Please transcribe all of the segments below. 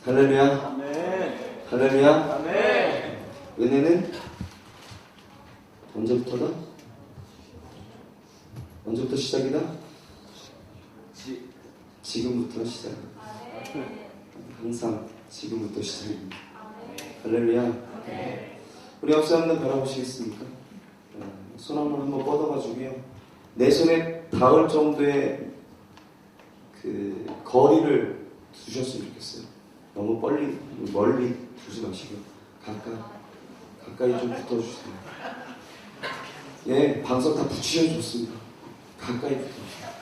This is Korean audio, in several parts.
할렐루야. 아멘. 할렐루야. 아멘. 은혜는 언제부터다? 언제부터 시작이다? 지금부터 시작. 항상 지금부터 시작입니다. 할렐루야. 우리 옆 사람들 바라보시겠습니까? 손 한번 뻗어가지고요. 내 손에 닿을 정도의 그 거리를 두셨으면 좋겠어요. 너무 멀리 두지 마시고 가까이 좀 붙어주세요. 예, 방석 다 붙이셔도 좋습니다. 가까이 붙어주세요.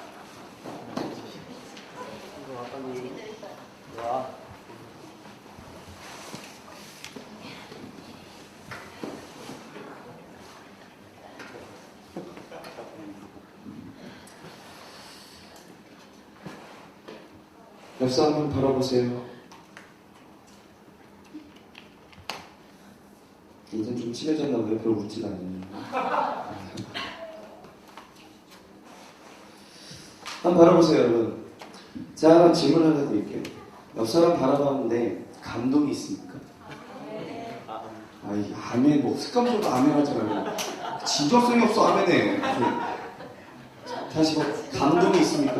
옆 사람 바라보세요. 이제 좀 친해졌나 봐요. 별로 웃지도 않네요. 한번 바라보세요, 여러분. 제가 질문 하나 드릴게요. 옆 사람 바라봤는데 감동이 있습니까? 아이, 아멘, 뭐 습관적으로 아멘 하잖아요. 진정성이 없어, 아멘해. 다시 뭐, 감동이 있습니까?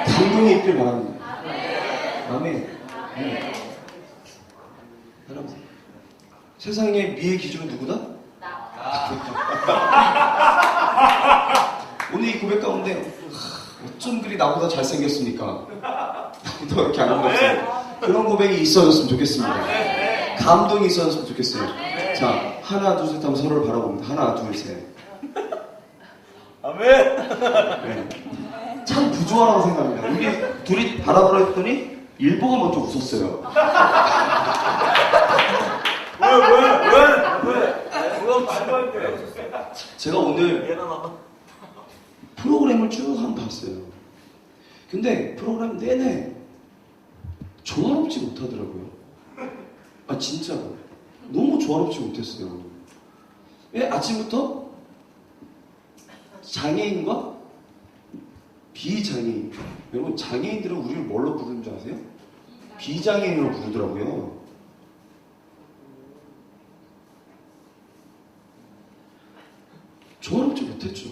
감동이 있길 바랍니다. 아멘. 바라보세요. 세상의 미의 기준은 누구다? 오늘 이 고백 가운데 어쩜 그리 나보다 잘생겼습니까? 나보다 이렇게 아름답지? 그런 고백이 있어졌으면 좋겠습니다. 감동이 있어졌으면 좋겠어요. 자, 하나 둘 셋 하면 서로를 바라봅니다. 하나 둘 셋. 아멘. 네. 참 부조화라고 생각합니다. 우리 둘이 바라보라 했더니 일보가 먼저 웃었어요. 왜? 제가 오늘 프로그램을 쭉 한번 봤어요. 근데 프로그램 내내 조화롭지 못하더라고요. 아, 진짜로. 너무 조화롭지 못했어요. 왜 아침부터 장애인과 비장애인. 여러분, 장애인들은 우리를 뭘로 부르는 줄 아세요? 비장애인으로 부르더라고요. 조화롭지 못했죠.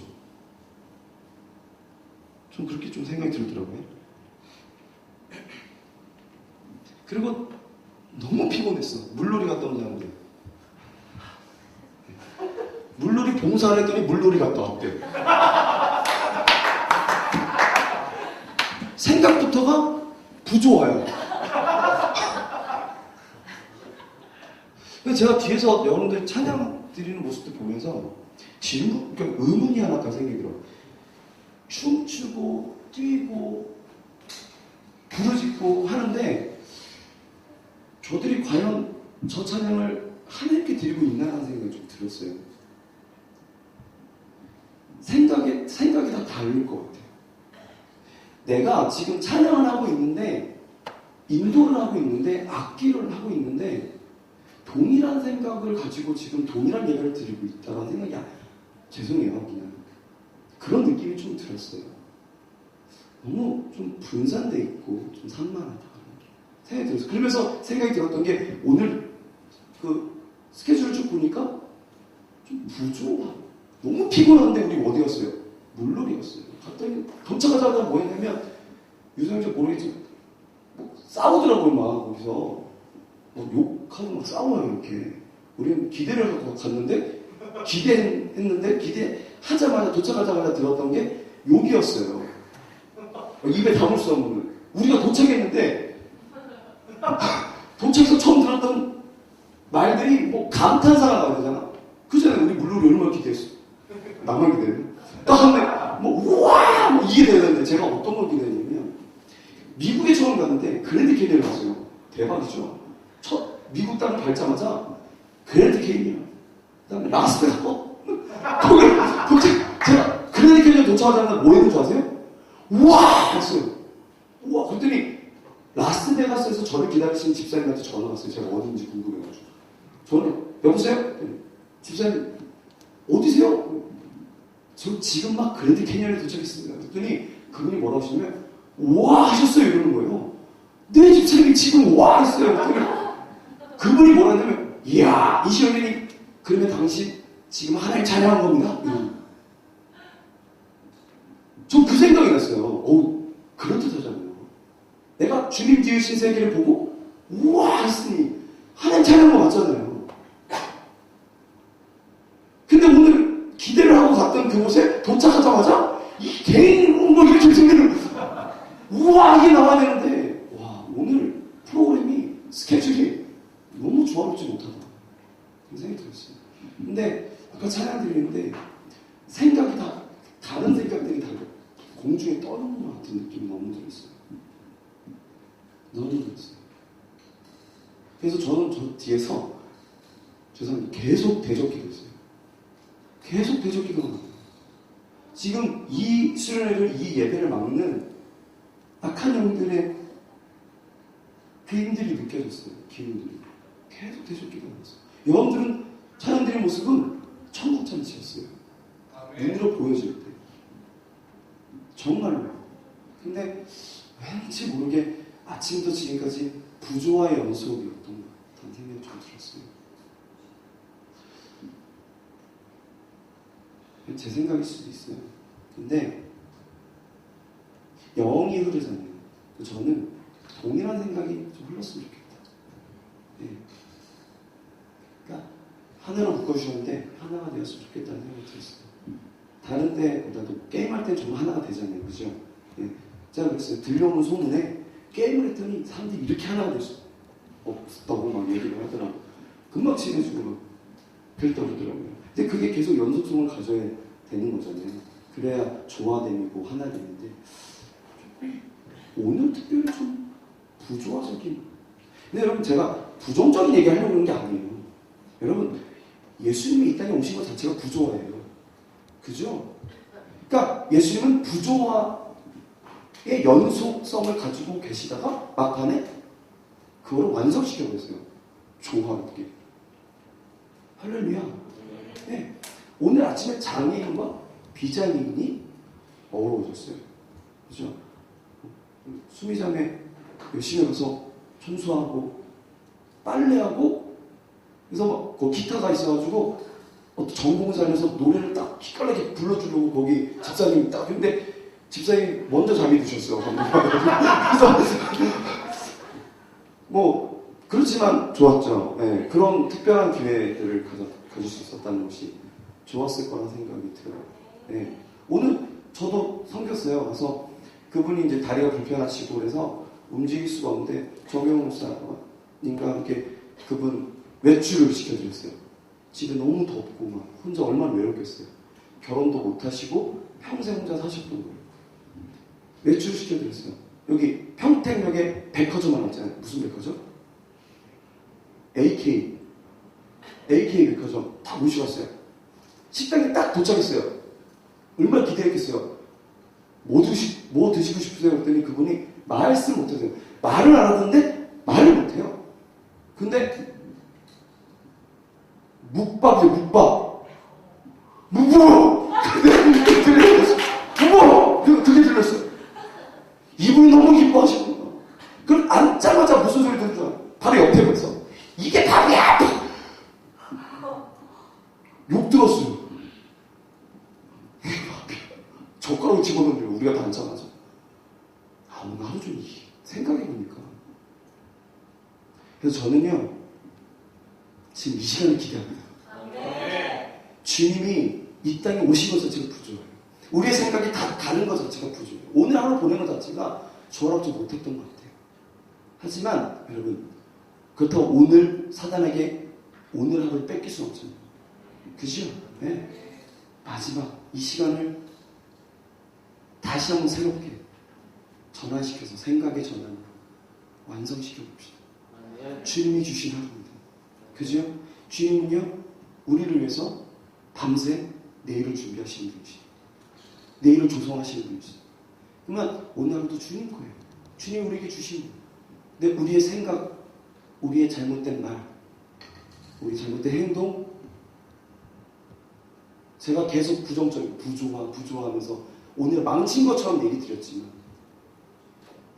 좀 그렇게 좀 생각이 들더라고요. 그리고 너무 피곤했어. 물놀이 갔다 온 사람들. 물놀이 봉사를 했더니 물놀이 갔다 왔대. 생각부터가 부조화요. 제가 뒤에서 여러분들 찬양 드리는 모습들 보면서 그러니까 의문이 하나가 생기더라고요. 춤추고 뛰고 부르짖고 하는데 저들이 과연 저 찬양을 하나님께 드리고 있나라는 생각이 좀 들었어요. 생각이 다 다를 것 같아요. 내가 지금 찬양을 하고 있는데, 인도를 하고 있는데, 악기를 하고 있는데, 동일한 생각을 가지고 지금 동일한 예배를 드리고 있다는 생각이 죄송해요, 그냥 그런 느낌이 좀 들었어요. 너무 좀 분산돼 있고 좀 산만하다 생각이 들었어요. 그러면서 생각이 들었던 게 오늘 그 스케줄을 쭉 보니까 좀 부조화. 너무 피곤한데 우리 어디였어요? 물놀이였어요. 갔더니 도착하자마자 뭐 했냐면 유성이 모르겠지만 뭐 싸우더라고요. 막 거기서 뭐 욕하고 막 싸워요. 이렇게 우리는 기대를 하고 갔는데 기대하자마자 도착하자마자 들었던 게 욕이었어요. 입에 담을 수 없는. 우리가 도착했는데 도착해서 처음 들었던 말들이 뭐 감탄사가 나오잖아. 그 전에 우리 물놀이 얼마나 기대했어. 나만 기대했네. 딱 하면 뭐 우와 뭐 이게 되는데 제가 어떤 걸 기대했냐면 미국에 처음 갔는데 그랜드 캐니언을 봤어요. 대박이죠. 첫 미국 땅을 밟자마자 그랜드 캐니언, 그다음에 라스베가스. 거기 제가 그랜드 캐니언 도착하자마자 뭐 했는 줄 아세요? 우와 했어요. 우와 그랬더니 라스베가스에서 저를 기다리시는 집사님한테 전화 왔어요. 제가 어딘지 궁금해가지고. 저는 여보세요? 집사님 어디세요? 저 지금 막 그랜드 캐니언에 도착했습니다. 그랬더니 그분이 뭐라고 하시냐면 우와 하셨어요 이러는 거예요. 네 집사님이 지금 와 있어요. 그분이 뭐라 하냐면, 이야, 이시연님, 그러면 당신 지금 하나님 찬양한 겁니다. 전 그 생각이 났어요. 그렇듯하잖아요. 내가 주님 지으신 세계를 보고 우와 했으니 하나님 찬양한 거 맞잖아요. 근데 오늘 기대를 하고 갔던 그곳에 도착하자마자 이 개인 뭐 이렇게 생기는 우와 이게 나와야 되는데 와 오늘 프로그램이 스케줄이 너무 조화롭지 못하다 그런 생각이 들었어요. 근데 아까 찬양 드리는데 생각이 다 다른 생각들이 다 공중에 떠오르는 것 같은 느낌이 너무 들었어요. 너무 들었어요. 그래서 저는 저 뒤에서 죄송합니다. 계속 대적기도 했어요. 계속 대적기도가 나요. 지금 이 수련회를 이 예배를 막는 악한 영들의 그 힘들이 느껴졌어요. 기운들이 계속 대적기도가 났어요. 여러분들은 찬양드린 모습은 천국 잔치였어요. 눈으로 보여질 때 정말로. 근데 왠지 모르게 아침부터 지금까지 부조화의 연속이었던 것 같다는 생각이 좀 들었어요. 제 생각일 수도 있어요. 근데 영이 흐르잖아요. 저는 동일한 생각이 좀 흘렀으면 좋겠다. 네. 그러니까 하나로 묶어주셨는데 하나가 되었으면 좋겠다는 생각이 들었어요. 다른 때보다도 게임할 때 좀 하나가 되잖아요. 그죠? 네. 제가 그랬어요. 들려오는 소문에 게임을 했더니 사람들이 이렇게 하나가 될 수 없다고 막 얘기를 하더라고요. 금방 친해지고 막 그랬다고 그러더라고요. 근데 그게 계속 연속성을 가져야 되는 거잖아요. 그래야 조화됨이고 하나 되는데 오늘 특별히 좀 부조화적인. 근데 여러분 제가 부정적인 얘기 하려고 하는 게 아니에요. 여러분 예수님이 이 땅에 오신 것 자체가 부조화예요. 그죠? 그러니까 예수님은 부조화의 연속성을 가지고 계시다가 막판에 그거를 완성시켜버렸어요. 조화롭게. 할렐루야. 네. 오늘 아침에 장애인과 비장애인이 어우러졌어요. 그죠? 수미장에 열심히 가서 청소하고 빨래하고 그래서 막 그 기타가 있어가지고 어떤 전공산에서 노래를 딱 기깔나게 불러주려고 거기 집사님이 딱 근데 집사님이 먼저 잠이 드셨어요. 그래서 뭐 그렇지만 좋았죠. 네, 그런 특별한 기회들을 가질 수 있었다는 것이 좋았을 거라는 생각이 들어요. 네. 오늘 저도 섬겼어요. 그래서 그분이 이제 다리가 불편하시고 그래서 움직일 수가 없는데 정영 목사님과 함께 그분 외출을 시켜드렸어요. 집에 너무 덥고 막 혼자 얼마나 외롭겠어요. 결혼도 못 하시고 평생 혼자 사셨던 거예요. 외출 시켜드렸어요. 여기 평택역에 백화점 하나 있잖아요. 무슨 백화점? AK 백화점 다 모셔갔어요. 식당에 딱 도착했어요. 얼마나 기대했겠어요. 뭐 드시고 싶으세요? 그랬더니 그분이 말씀 못하세요. 말을 알았는데 말을 못해요. 근데 묵밥이에요. 묵밥. 그게 들렸어요. 이분이 너무 기뻐하시는 거예요. 그럼 앉자마자 무슨 소리 들은 줄 알아요? 바로 옆에 보면서 이게 밥이야! 욕 들었어요. 젓가락을 집어넣으면 우리가 다 앉자마자 오늘 하루 종일 생각해보니까 그래서 저는요 지금 이 시간을 기대합니다. 주님이 이 땅에 오신 것 자체가 부조해요. 우리의 생각이 다 다른 것 자체가 부조해요. 오늘 하루 보내는 것 자체가 조화롭지 못했던 것 같아요. 하지만 여러분 그렇다고 오늘 사단에게 오늘 하루를 뺏길 수는 없잖아요. 그죠? 네. 마지막 이 시간을 다시 한번 새롭게 전환시켜서 생각의 전환을 완성시켜 봅시다. 주님이 주신 하루입니다. 그죠? 주님은요 우리를 위해서 밤새 내일을 준비하시는 분이시죠. 내일을 조성하시는 분이시죠. 그러면 오늘 하루도 주님 거예요. 주님 우리에게 주신 거예요. 근데 우리의 생각, 우리의 잘못된 말, 우리 잘못된 행동, 제가 계속 부정적인 부조화하면서 오늘 망친 것처럼 얘기 드렸지만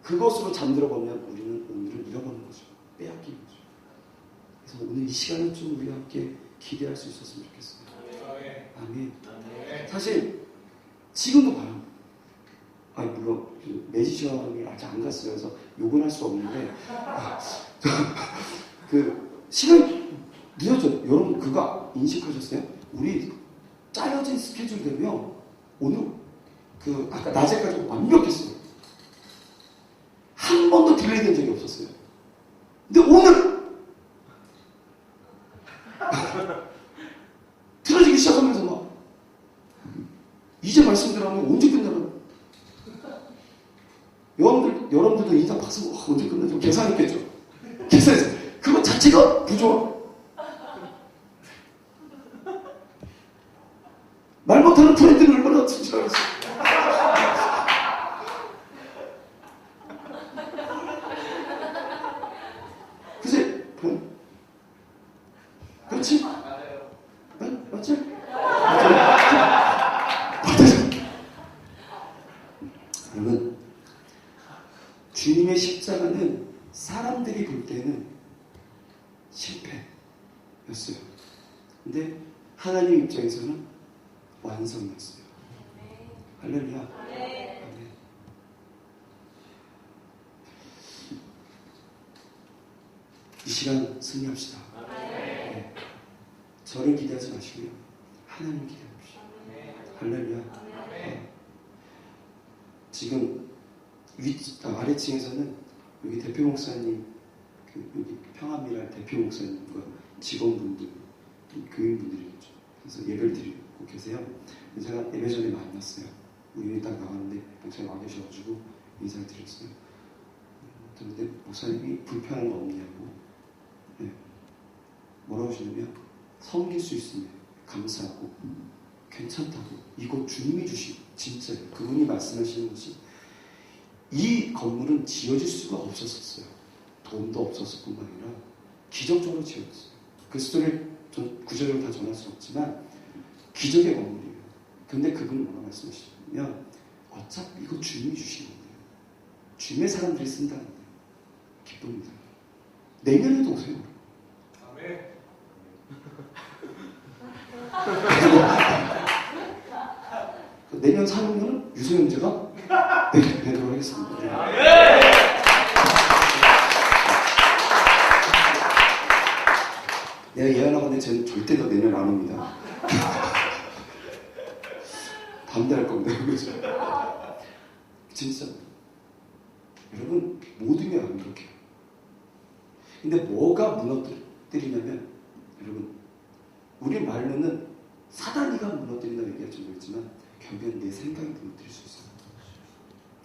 그것으로 잠들어 보면 우리는 오늘을 빼앗기는 거죠. 그래서 오늘 이 시간을 좀 우리 함께 기대할 수 있었으면 좋겠어요. 아멘. 사실 지금도 봐요. 아니 물론 매지션이 아직 안 갔어요. 그래서 욕은 할 수 없는데 그 시간이 늦었죠. 여러분 그거 인식하셨어요? 우리 짜여진 스케줄대로요. 오늘 그 아까 낮에까지 완벽했어요. 한 번도 딜레이 된 적이 없었어요. 근데 오늘 틀어지기 시작하면서 막 이제 말씀드리면 언제 끝나나? 여러분들도 인사 박수 언제 끝나죠? 계산했겠죠? 계산했어요. 그거 자체가 부조화. 말 못하는 프렌드는 얼마나 친절하겠어요. 그치? 그렇지? 맞지? 맞지? 여러분, 주님의 십자가는 사람들이 볼 때는 실패였어요. 근데 하나님 입장에서는 완성이었어요. 할렐루야. 아멘. 이 시간 승리합시다. 네. 저를 기대하지 마시고요. 하나님 기대합시다. 할렐루야. 네. 지금 아래층에서는 여기 대표 목사님, 여기 평안미랄 대표 목사님과 직원분들, 교인분들이죠. 그래서 예배를 드리고 계세요. 제가 예배 전에 만났어요. 우연히 딱 나왔는데 목사님 와 계셔가지고 인사를 드렸어요. 그런데 목사님이 불편한 거 없냐고. 네. 뭐라고 하시냐면 섬길 수 있으면 감사하고 괜찮다고. 이거 주님이 주시고 진짜요. 그분이 말씀하시는 것이 이 건물은 지어질 수가 없었어요. 돈도 없었을 뿐만 아니라 기적적으로 지어졌어요. 그 스토리를 전 구체적으로 다 전할 수 없지만 기적의 건물이에요. 근데 그분이 뭐라고 말씀하시냐면 어차피 이거 주님이 주신 건데요. 주님의 사람들이 쓴다는데 기쁩니다. 내년에도 오세요. 아멘. 내년 4학년은 유소영제가 내도록 하겠습니다. 내가 예언하건데 쟤는 절대 더 내년 안 옵니다. 반대할 겁니다. 그죠? 진짜 여러분 모든 게 완벽해요. 근데 뭐가 무너뜨리냐면 여러분 우리 말로는 사단이가 무너뜨린다고 얘기할지 모르겠지만 결국엔 내 생각이 무너뜨릴 수 있어요.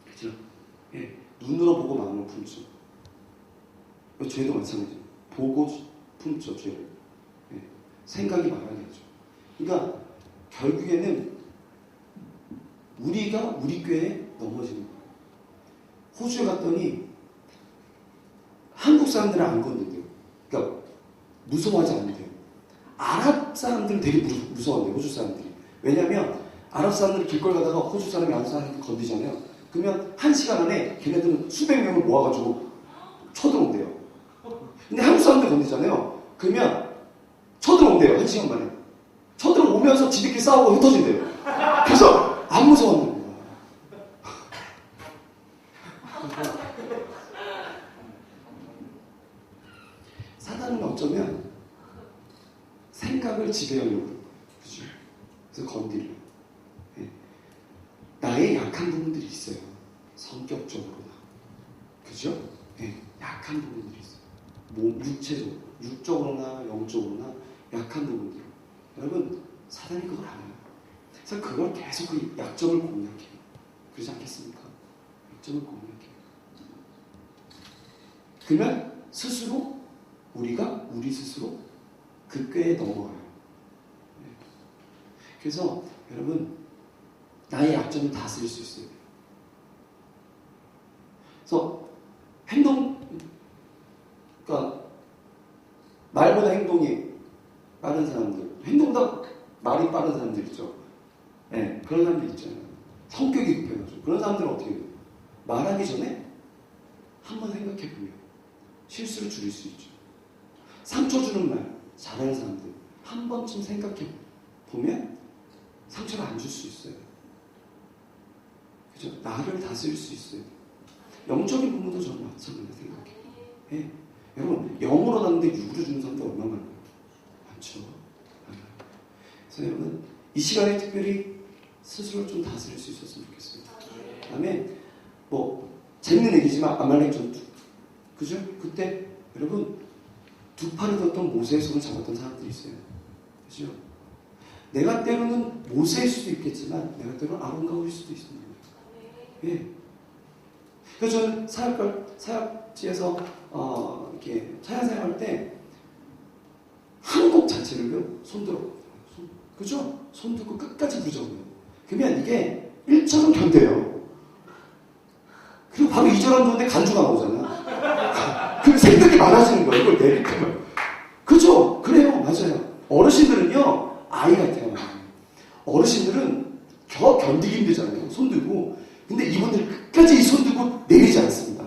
그렇죠? 예, 눈으로 보고 마음을 품죠. 죄도 마찬가지예요. 보고 품죠, 죄를. 예, 생각이 말하게 하죠. 그러니까 결국에는 우리가 우리 꾀에 넘어지는 거예요. 호주에 갔더니 한국 사람들은 안 건든대요. 그러니까 무서워하지 않는데요. 아랍 사람들은 되게 무서워한대요. 호주 사람들이. 왜냐하면 아랍 사람들이 길거리 가다가 호주 사람이 아랍 사람한테 건드잖아요. 그러면 1시간 안에 걔네들은 수백 명을 모아가지고 쳐들어온대요. 근데 한국 사람들 건드잖아요. 그러면 쳐들어온대요. 1시간 만에. 쳐들어오면서 지들끼리 싸우고 흩어진대요. 그래서 안 무서워하는 거야. 사단은 어쩌면 생각을 지배하려고 그래요. 그죠? 그래서 건드려요. 예. 나의 약한 부분들이 있어요. 성격적으로나. 그죠? 예. 약한 부분들이 있어요. 육체적으로, 육적으로나 영적으로나 약한 부분들. 여러분, 사단이 그걸 알아요. 그래서 그걸 계속 그 약점을 공략해요. 그러지 않겠습니까? 약점을 공략해요. 그러면 스스로 우리 스스로 그 꾀에 넘어가요. 그래서 여러분 나의 약점을 다스릴 수 있어요. 그래서 그러니까 말보다 행동이 빠른 사람들, 행동보다 말이 빠른 사람들 있죠. 네, 그런 사람들 있잖아요. 성격이 급해가지고 그런 사람들은 어떻게 해요? 말하기 전에 한번 생각해보면 실수를 줄일 수 있죠. 상처 주는 말 잘하는 사람들 한 번쯤 생각해 보면 상처를 안 줄 수 있어요. 그죠? 나를 다스릴 수 있어요. 영적인 부분도 저는 마찬가지로 생각해요. 예. 여러분 영으로 났는데 육으로 주는 사람들 얼마나 많아요? 많죠. 많아요. 그래서 여러분 이 시간에 특별히 스스로 좀 다스릴 수 있었으면 좋겠어요. 그다음에 뭐 재밌는 얘기지만 아말렉 전투 그죠? 그때 여러분 두 팔을 뒀던 모세의 손을 잡았던 사람들이 있어요. 그죠? 내가 때로는 모세일 수도 있겠지만 내가 때로는 아론과 우릴 수도 있습니다. 예. 그래서 저는 사역지에서 이렇게 찬양 생활할 때 한 곡 자체를요 손들어 그죠? 손 들고 끝까지 부르잖아요. 그러면 이게 1절은 견뎌요. 그리고 바로 2절 안 좋은데 간주가 나오잖아. 그럼 생각이 많아지는 거예요. 이걸 내리면. 그죠? 그래요. 맞아요. 어르신들은요 아이 같아요. 어르신들은 견디기 힘들잖아요. 손 들고. 근데 이분들 끝까지 이 손 들고 내리지 않습니다.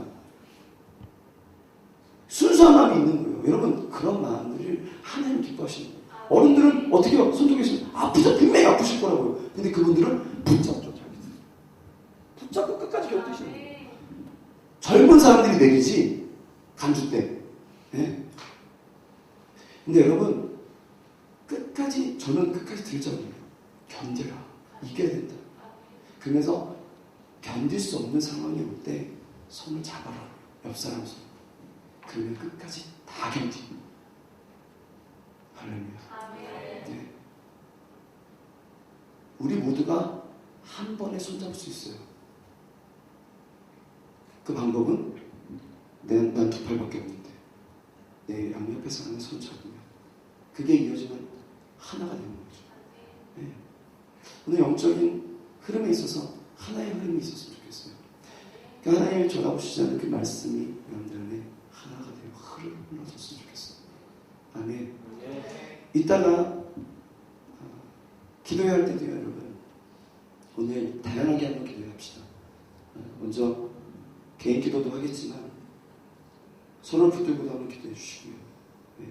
순수한 마음이 있는 거예요. 여러분 그런 마음들을 하나님 기뻐하시는 거예요. 어른들은 어떻게 손 들고 계시면 아프죠. 분명히 아프실 거라고요. 근데 그분들은 붙잡죠. 붙잡고 끝까지 견디시는 거예요. 젊은 사람들이 내리지 간주 때. 네. 근데 여러분 끝까지 저는 끝까지 들자고요. 견뎌라. 이겨야 된다. 그러면서 견딜 수 없는 상황이 올 때 손을 잡아라. 옆 사람 손. 그러면 끝까지 다 견디는. 할렐루야. 네. 우리 모두가 한 번에 손잡을 수 있어요. 그 방법은 난 두 팔밖에 없는데 내 양옆에 사람의 손 잡으면 그게 이어지면 하나가 되는 거죠. 네. 오늘 영적인 흐름에 있어서 하나의 흐름이 있었으면 좋겠어요. 그 하나님을 쳐다보시자는 그 말씀이 여러분들 안에 하나가 되어 흘러졌으면 좋겠어요. 아멘. 이따가 기도해야 할 때도요, 여러분. 오늘 다양하게 한번 기도합시다. 먼저 개인 기도도 하겠지만 손을 붙들고도 한번 기도해 주시고요. 네.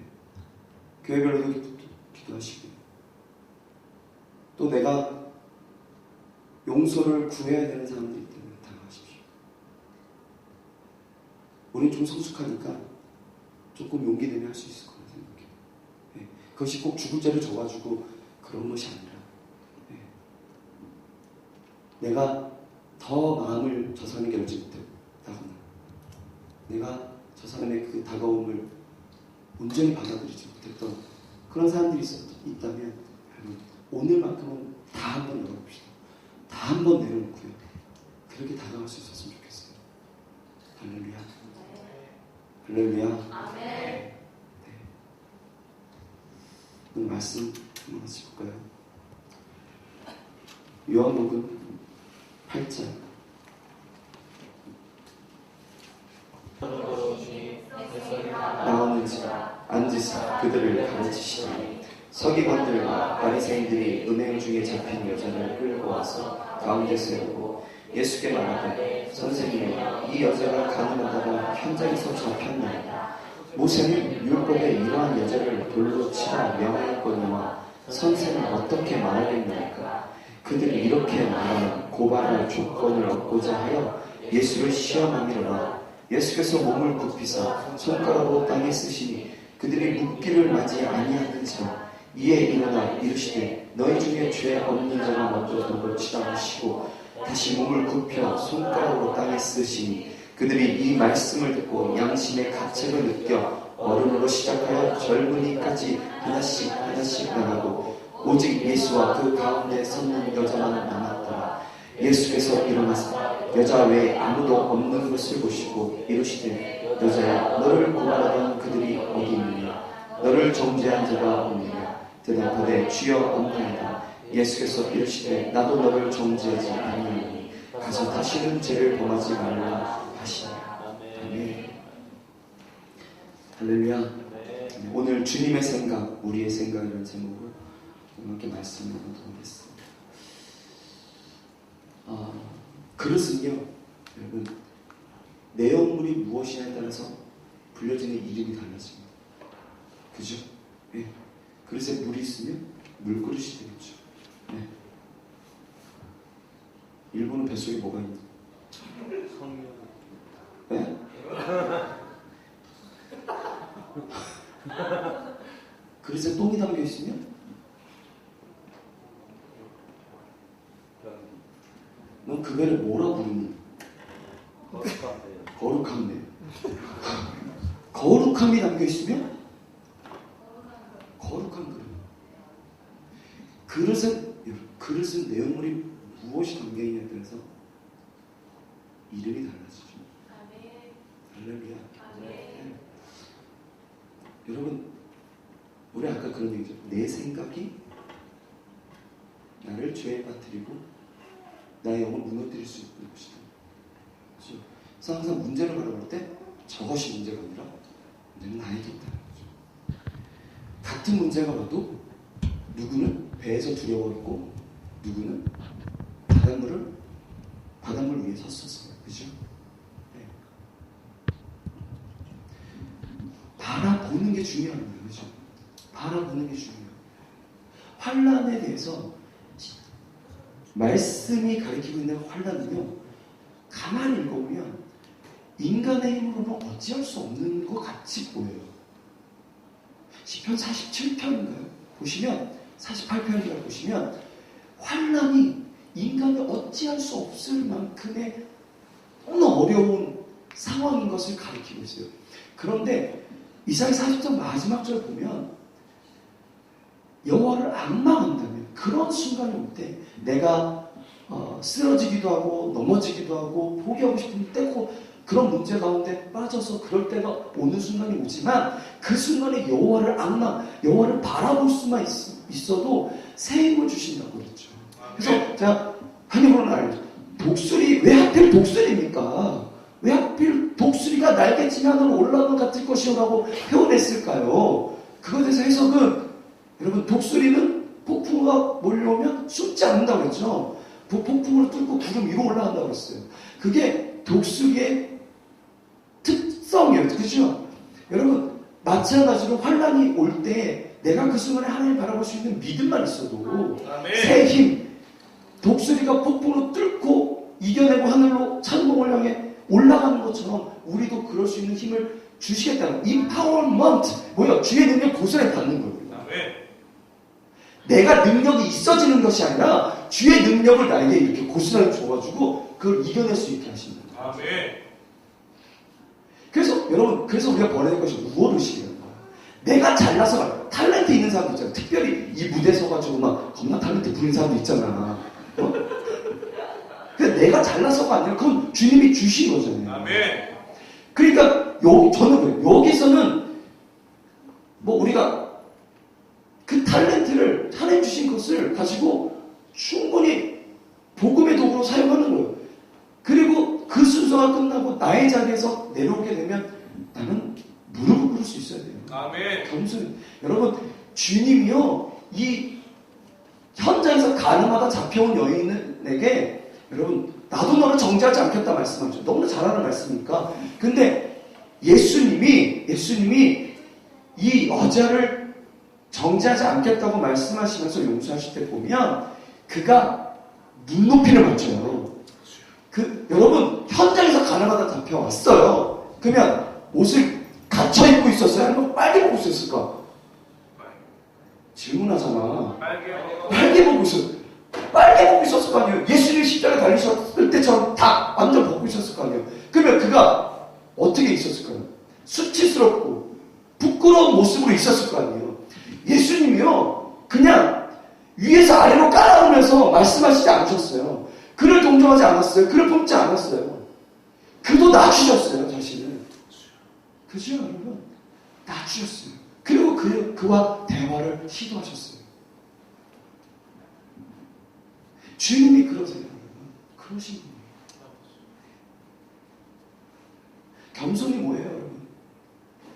교회별로도 기도하시고요. 또 내가 용서를 구해야 되는 사람들이 있다면 다가가십시오. 우린 좀 성숙하니까 조금 용기 내면 할 수 있을 거라 생각해요. 네. 그것이 꼭 죽을 죄를 져가지고 그런 것이 아니라 네. 내가 더 마음을 저 사람에게 열지 못했다거나 내가 저 사람의 그 다가옴을 온전히 받아들이지 못했던 그런 사람들이 있다면 오늘만큼은 다 한번 열어봅시다. 다 한번 내려놓고요. 그렇게 다가갈 수 있었으면 좋겠어요. 할렐루야. 할렐루야. 아멘. 네. 오늘 말씀 한번 같이 볼까요? 요한복음 8장 나오는지라 앉으사 그들을 가르치시니 서기관들과 바리새인들이 은행 중에 잡힌 여자를 끌고 와서 가운데 세우고 예수께 말하되 선생님 이 여자가 가늠하다가 현장에서 잡혔나이다. 모세는 율법에 이러한 여자를 돌로 치라 명하였거니와 선생은 어떻게 말하겠나이까. 그들이 이렇게 말하면 고발할 조건을 얻고자 하여 예수를 시험하미로라. 예수께서 몸을 굽히사 손가락으로 땅에 쓰시니 그들이 묻기를 맞이 아니하는지라. 이에 일어나 이르시되 너희 중에 죄 없는 자가 먼저 돌을 치라 하시고 다시 몸을 굽혀 손가락으로 땅에 쓰시니 그들이 이 말씀을 듣고 양심의 가책을 느껴 어른으로 시작하여 젊은이까지 하나씩 나가고 오직 예수와 그 가운데 섰는 여자만 남았더라. 예수께서 일어나사 여자 외에 아무도 없는 것을 보시고 이르시되 여자야 너를 고발하던 그들이 어디 있느냐. 너를 정죄한 자가 없느냐. 대답하되 주여 없나이다. 예수께서 이르시되 나도 너를 정죄하지 아니하노니 가서 다시는 죄를 범하지 말라 하시니. 아멘. 할렐루야. 오늘 주님의 생각, 우리의 생각이라는 제목으로 이렇게 말씀을 나누겠습니다. 그릇은요, 여러분, 내용물이 무엇이냐에 따라서 불려지는 이름이 달라집니다. 그죠? 예. 그릇에 물이 있으면 물그릇이 되겠죠. 예. 일본은 뱃속에 뭐가 있나? 성령. 예? 그릇에 똥이 담겨 있으면 넌 그 배를 뭐라 부르니? 거룩함네. 거룩함이 담겨 있으면 거룩한 그릇. 그릇은 내용물이 무엇이 담겨 있냐에 따라서 이름이 달라지죠. 할렐루야. 네. 여러분, 우리 아까 그런 얘기죠. 내 생각이 나를 죄에 빠뜨리고 나의 영을 무너뜨릴 수 있는 것이다. 그렇죠? 그래서 항상 문제를 바라볼 때 저것이 문제가 아니라 문제는 나에게 있다는 거죠. 같은 문제가 와도 누구는 배에서 두려워했고 누구는 바닷물 위에 섰었어요. 그죠? 네. 바라보는 게 중요한 거예요. 그죠? 바라보는 게 중요해요. 환란에 대해서 말씀이 가리키고 있는 환란은요, 가만히 읽어보면 인간의 힘으로는 어찌할 수 없는 것 같이 보여요. 시편 47편인가요? 보시면 48편인가요? 보시면 환란이 인간이 어찌할 수 없을 만큼의 너무 어려운 상황인 것을 가리키고 있어요. 그런데 이사야 40장 마지막 절 보면 여호와를 앙망한다면 그런 순간이 올 때 내가 쓰러지기도 하고 넘어지기도 하고 포기하고 싶은 때고 그런 문제 가운데 빠져서 그럴 때가 오는 순간이 오지만 그 순간에 여호와를 여호와를 바라볼 수만 있어도 새 힘을 주신다고 그랬죠. 그래서 제가 하나님은 알죠. 독수리 왜 하필 독수리입니까? 왜 하필 독수리가 날개치며 하늘로 올라가는 것 같을 것이라고 표현했을까요? 그것에 대해서 해석은 여러분 독수리는 폭풍우가 몰려오면 숨지 않는다고 그랬죠. 폭풍우를 뚫고 구름 위로 올라간다고 그랬어요. 그게 독수리의 특성이에요. 그렇죠? 여러분 마찬가지로 환란이 올 때 내가 그 순간에 하나님 바라볼 수 있는 믿음만 있어도 새 힘, 독수리가 폭풍으로 뚫고 이겨내고 하늘로 찬공을 향해 올라가는 것처럼 우리도 그럴 수 있는 힘을 주시겠다는 empowerment, 뭐야? 주의 능력 고스란히 받는 거예요. 내가 능력이 있어지는 것이 아니라 주의 능력을 나에게 이렇게 고스란히 줘가지고 그걸 이겨낼 수 있게 하신다. 그래서 여러분, 그래서 우리가 버려야 될 것이 무엇의식이라는 거야. 내가 잘나서 탤런트 있는 사람도 있잖아. 특별히 이 무대에 서가지고 막 겁나 탤런트 부린 사람도 있잖아. 어? 근데 내가 잘나서가 아니라 그건 주님이 주신 거잖아요. 그러니까 저는 그래요. 여기서는 뭐 우리가 그 탤런트를 하나님 주신 것을 가지고 충분히 복음의 도구로 사용하는 거예요. 그리고 그 순서가 끝나고 나의 자리에서 내려오게 되면 나는 무릎을 꿇을 수 있어야 돼요. 겸손히. 여러분, 주님이요, 이 현장에서 가늠하다 잡혀온 여인에게 여러분, 나도 너를 정죄하지 않겠다 말씀하죠. 너무나 잘하는 말씀이니까. 근데 예수님이 이 여자를 정죄하지 않겠다고 말씀하시면서 용서하실 때 보면 그가 눈높이를 맞춰요. 여러분 현장에서 가늠하다 잡혀왔어요. 그러면 옷을 갖춰 입고 있었어요? 아니면 빨개 보고 있었을까? 질문하잖아. 빨개 보고 있었어요. 빨개 보고 있었을 거 아니에요. 예수님이 십자가에 달리셨을 때처럼 다 완전 벗고 있었을 거 아니에요. 그러면 그가 어떻게 있었을까요? 수치스럽고 부끄러운 모습으로 있었을 거 아니에요. 예수님이요, 그냥 위에서 아래로 깔아오면서 말씀하시지 않으셨어요. 그를 동정하지 않았어요. 그를 품지 않았어요. 그도 낮추셨어요, 자신을. 그죠, 여러분? 낮추셨어요. 그리고 그와 대화를 시도하셨어요. 주님이 그러세요, 여러분. 그러신 분이에요. 겸손이 뭐예요, 여러분?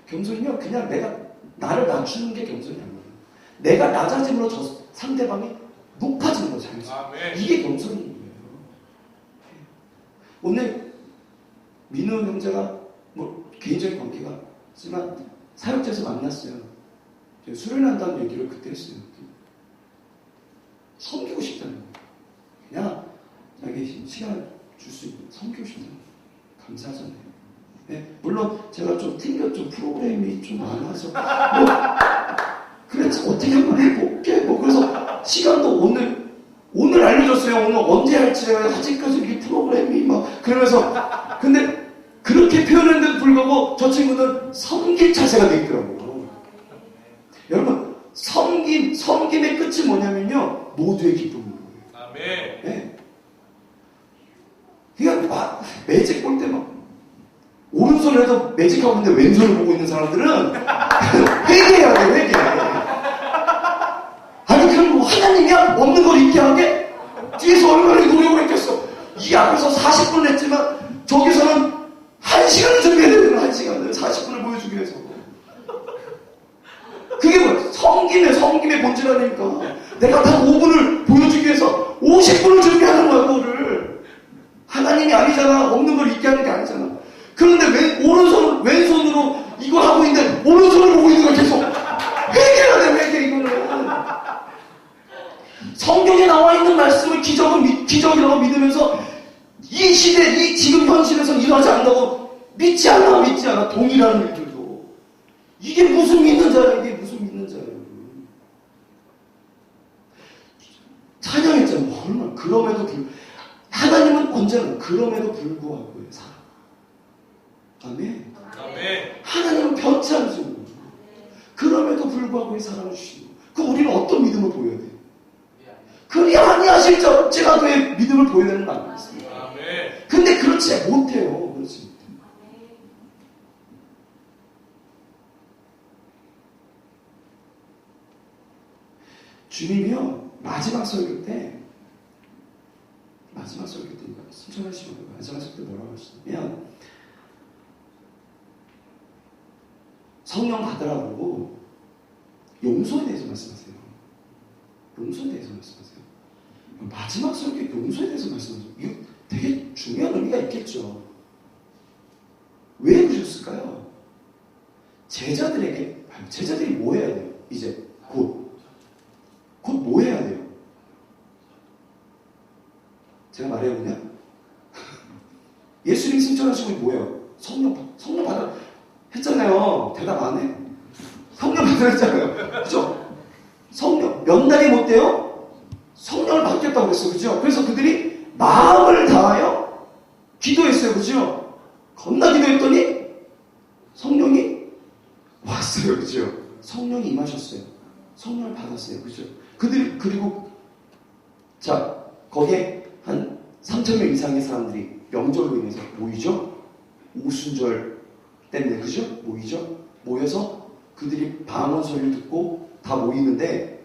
겸손이요, 그냥 나를 낮추는 게 겸손이 아니에요. 내가 낮아짐으로 저 상대방이 높아지는 거죠. 이게 겸손인 거예요. 오늘 민우 형제가 뭐 개인적인 관계가 하지만 사역자에서 만났어요. 제가 수련한다는 얘기를 그때 했어요. 섬기고 싶다는 거예요. 그냥 자기 시간을 줄 수 있는 섬기고 싶다는 거예요. 감사하잖아요. 네, 물론 제가 좀 튕겼죠. 프로그램이 좀 많아서 그래 어떻게 한번 해볼게. 그래서 시간도 오늘 알려줬어요. 오늘 언제 할지. 아직까지 이 프로그램이 그러면서 근데 그렇게 표현했는데도 불구하고 저 친구는 섬길 자세가 돼 있더라고요. 여러분 섬김의 끝이 뭐냐면요, 모두의 기쁨인 거예요. 아멘. 네. 그러니까 매직 볼 때 오른손을 해도 매직하고 있는데 왼손을 보고 있는 사람들은 회개해야 돼, 회개. 아니 그럼 하나님이야? 없는 걸 있게 하게? 뒤에서 얼마나 노력을 했겠어. 이 앞에서 40분을 했지만 저기서는 1시간을 준비해야 되는 1시간을 40분을 보여주기 위해서. 그게 뭐야? 성김의 본질 아닙니까? 내가 단 5분을 보여주기 위해서 50분을 준비하는 거야, 그거를. 하나님이 아니잖아. 없는 걸 있게 하는 게 아니잖아. 그런데 왼손으로 이걸 하고 있는데 오른손을 보고 있는 걸 계속 회개해야 돼, 회개. 이거는 성경에 나와 있는 말씀을 기적이라고 믿으면서 이 시대, 지금 현실에서는 일어나지 않는다고 믿지 않아. 동일한 일들도. 이게 무슨 믿는 자예요? 찬양했잖아요. 얼마나. 그럼에도 불구하고. 하나님은 언제나 그럼에도 불구하고 살아. 아멘. 하나님은 변치 않으시는 거예요. 그럼에도 불구하고 사랑을 주시는 거예요. 그럼 우리는 어떤 믿음을 보여야 돼요? 그리 아니하실 자 어찌라도의 믿음을 보여야 되는 거 아니겠습니까? 근데 그렇지 못해요. 주님이요, 마지막 설교 때 신청하시면 마지막 설교 때 뭐라고 하시냐면, 성령 받으라고 용서에 대해서 말씀하세요. 마지막 설교에 용서에 대해서 말씀하세요. 이거 되게 중요한 의미가 있겠죠. 왜 그러셨을까요? 제자들이 뭐 해야 돼요? 이제 곧 뭐 해야 돼요? 제가 말해요, 그냥? 예수님 승천하시고 뭐예요? 성령 받아 했잖아요. 대답 안 해? 성령 받으라 했잖아요. 그죠? 성령, 몇 날이 못 돼요? 성령을 받겠다고 그랬어요. 그죠? 그래서 그들이 마음을 다하여 기도했어요. 그죠? 겁나 기도했더니 성령이 왔어요. 그죠? 성령이 임하셨어요. 성령을 받았어요. 그죠? 그리고 거기에 한 3,000명 이상의 사람들이 명절로 인해서 모이죠? 오순절 때문에, 그죠? 모여서 그들이 방언 소리를 듣고 다 모이는데,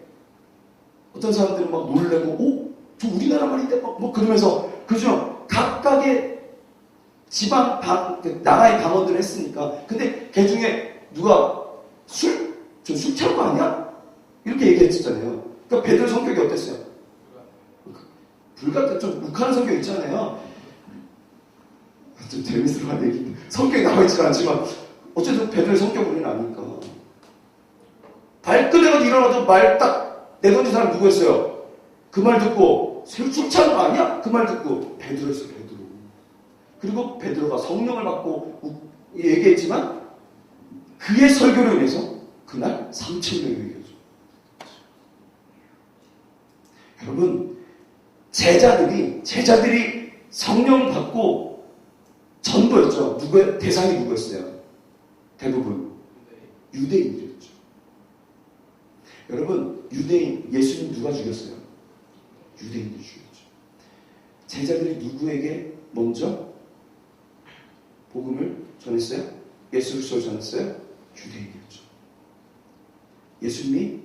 어떤 사람들은 막 놀래고, 저 우리나라 말인데? 그러면서, 그죠? 각각의 나라의 방언들을 했으니까. 근데 걔 중에 누가 저 술 취한 거 아니야? 이렇게 얘기했잖아요. 그러니까 베드로 성격이 어땠어요? 불같은 좀 욱하는 성격 있잖아요. 좀 재밌을만한 얘기인데 성격이 나와있지는 않지만 어쨌든 베드로의 성격은 우리는 아니까. 발끈해가 일어나도 말 딱 내던진 사람 누구였어요? 그 말 듣고 술 취한 거 아니야? 그 말 듣고 베드로였어요. 베드로. 그리고 베드로가 성령을 받고 얘기했지만 그의 설교로 인해서 그날 3,000명이 얘기했죠. 여러분, 제자들이 성령 받고 전도했죠. 대상이 누구였어요? 대부분 유대인들이었죠. 여러분, 예수님 누가 죽였어요? 유대인들이 죽였죠. 제자들이 누구에게 먼저 복음을 전했어요? 예수 그리스도를 전했어요? 유대인이었죠. 예수님이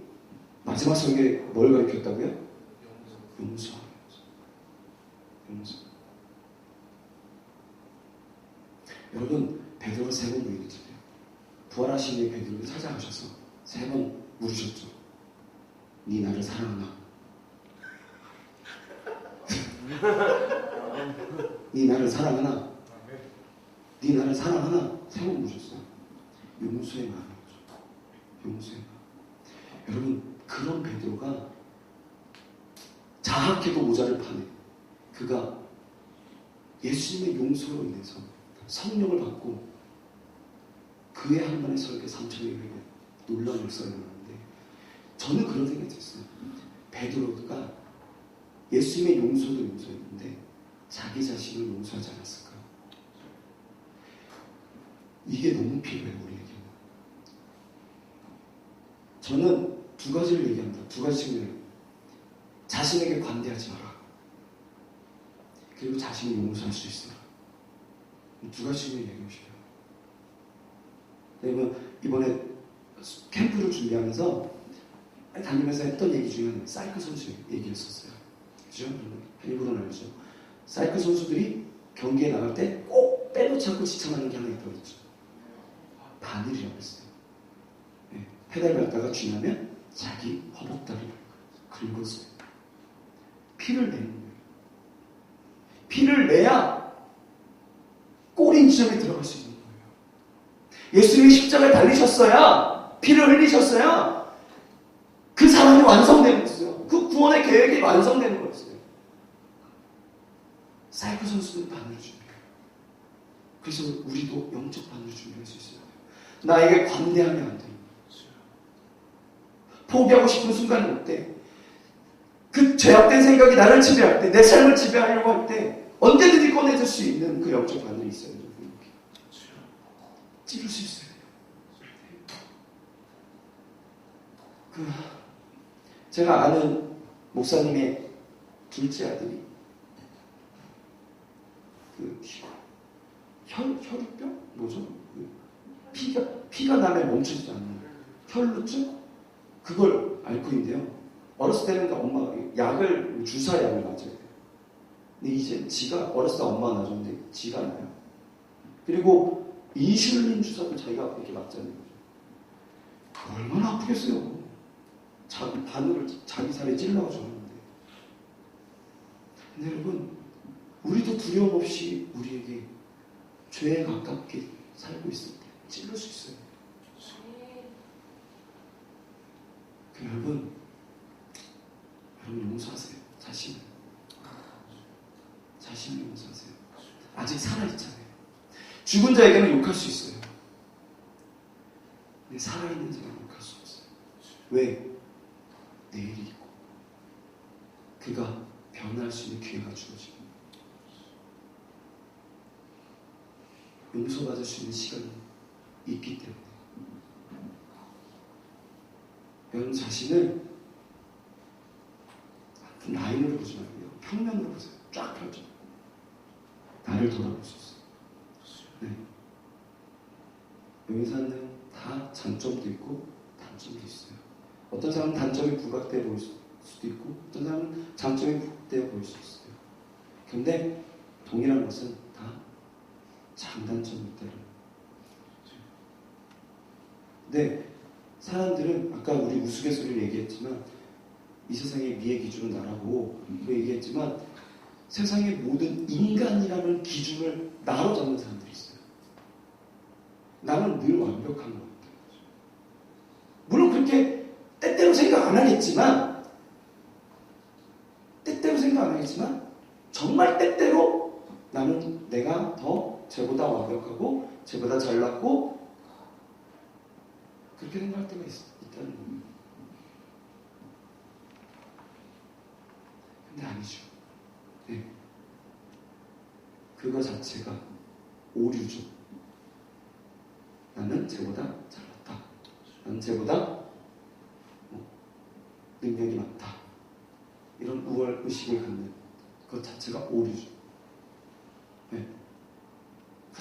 마지막 설교에 뭘 가르쳤다고요? 용서. 여러분, 베드로가 3번 부인했잖아요. 부활하신 후에 베드로를 찾아가셔서 3번 물으셨죠. 네 나를 사랑하나? 네 나를 사랑하나? 3번 물으셨어요. 용서의 마음이죠. 용서의 마음. 여러분, 그런 베드로가 자학해도 모자를 파네. 그가 예수님의 용서로 인해서 성령을 받고 그의 한 번의 설교 3,000명에게 놀라운 역사가 일어났는데, 저는 그런 생각이 들었어요. 베드로가 예수님의 용서도 용서했는데 자기 자신을 용서하지 않았을까? 이게 너무 필요해요, 우리에게는. 저는 두 가지를 얘기합니다. 두 가지 측면을. 자신에게 관대하지 마라. 그리고 자신을 용서할 수 있어라. 두 가지 측면을 얘기하고 싶어요. 여러분, 이번에 캠프를 준비하면서 다니면서 했던 얘기 중에 사이클 선수 얘기했었어요. 그죠? 일부러는 알죠. 사이클 선수들이 경기에 나갈 때 꼭 빼놓지 않고 지참하는 게 하나 있다고 했죠. 바늘이라고 했어요. 네, 페달 밟다가 쥐나면 자기 허벅다리를 긁었어요. 피를 내는 거예요. 피를 내야 꼬린 지점에 들어갈 수 있는 거예요. 예수님이 십자가에 달리셨어야, 피를 흘리셨어야 그 사람이 완성되는 거였어요. 그 구원의 계획이 완성되는 거였어요. 사이클 선수들은 바늘을 준비해요. 그래서 우리도 영적 바늘을 준비할 수 있어요. 나에게 관대하면 안 돼요. 포기하고 싶은 순간이 올 때, 그 죄악된 생각이 나를 지배할 때, 내 삶을 지배하려고 할 때 언제든지 꺼내줄 수 있는 그 영적 바늘이 있어요. 찌를 수 있어요. 제가 아는 목사님의 둘째 아들이 혈우병? 뭐죠? 피가 나면 멈추지 않는 혈루증? 그걸 앓고 있는데요. 어렸을 때는 엄마가 약을, 주사약을 맞아야 돼요. 근데 이제 지가, 어렸을 때 엄마가 놔줬는데 지가 나요. 그리고 인슐린 주사도 자기가 이렇게 맞잖아요. 얼마나 아프겠어요. 바늘을 자기 살에 찔러가지고 하는데. 근데 여러분, 우리도 두려움 없이 우리에게 죄에 가깝게 살고 있을 때 찔릴 수 있어요. 여러분 용서하세요. 자신을 용서하세요. 아직 살아있잖아요. 죽은 자에게는 욕할 수 있어요. 근데 살아있는 자에게는 욕할 수 없어요. 왜? 내일이 있고 그가 변할 수 있는 기회가 주어지고 용서받을 수 있는 시간이 있기 때문에 여러분 자신을 라인으로 보지 말고요. 평면으로 보세요. 쫙 펼쳐. 나를 돌아볼 수 있어요. 네. 여기서는 다 장점도 있고 단점도 있어요. 어떤 사람은 단점이 부각되어 보일 수도 있고 어떤 사람은 장점이 부각되어 보일 수 있어요. 그런데 동일한 것은 다 장단점이 있다는 거예요. 근데 사람들은 아까 우리 우스갯소리를 얘기했지만 이 세상의 미의 기준은 나라고 얘기했지만 세상의 모든 인간이라는 기준을 나로 잡는 사람들이 있어요. 나는 늘 완벽한 것 같아요. 물론 그렇게 때때로 생각 안 하겠지만 정말 때때로 나는 내가 더 쟤보다 완벽하고 쟤보다 잘났고 그렇게 생각할 때가 있다는 거예요. 근데 아니죠. 네. 그거 자체가 오류죠. 나는 쟤보다 잘났다. 나는 쟤보다 능력이 많다. 이런 우월 의식을 갖는 그 자체가 오류죠. 네.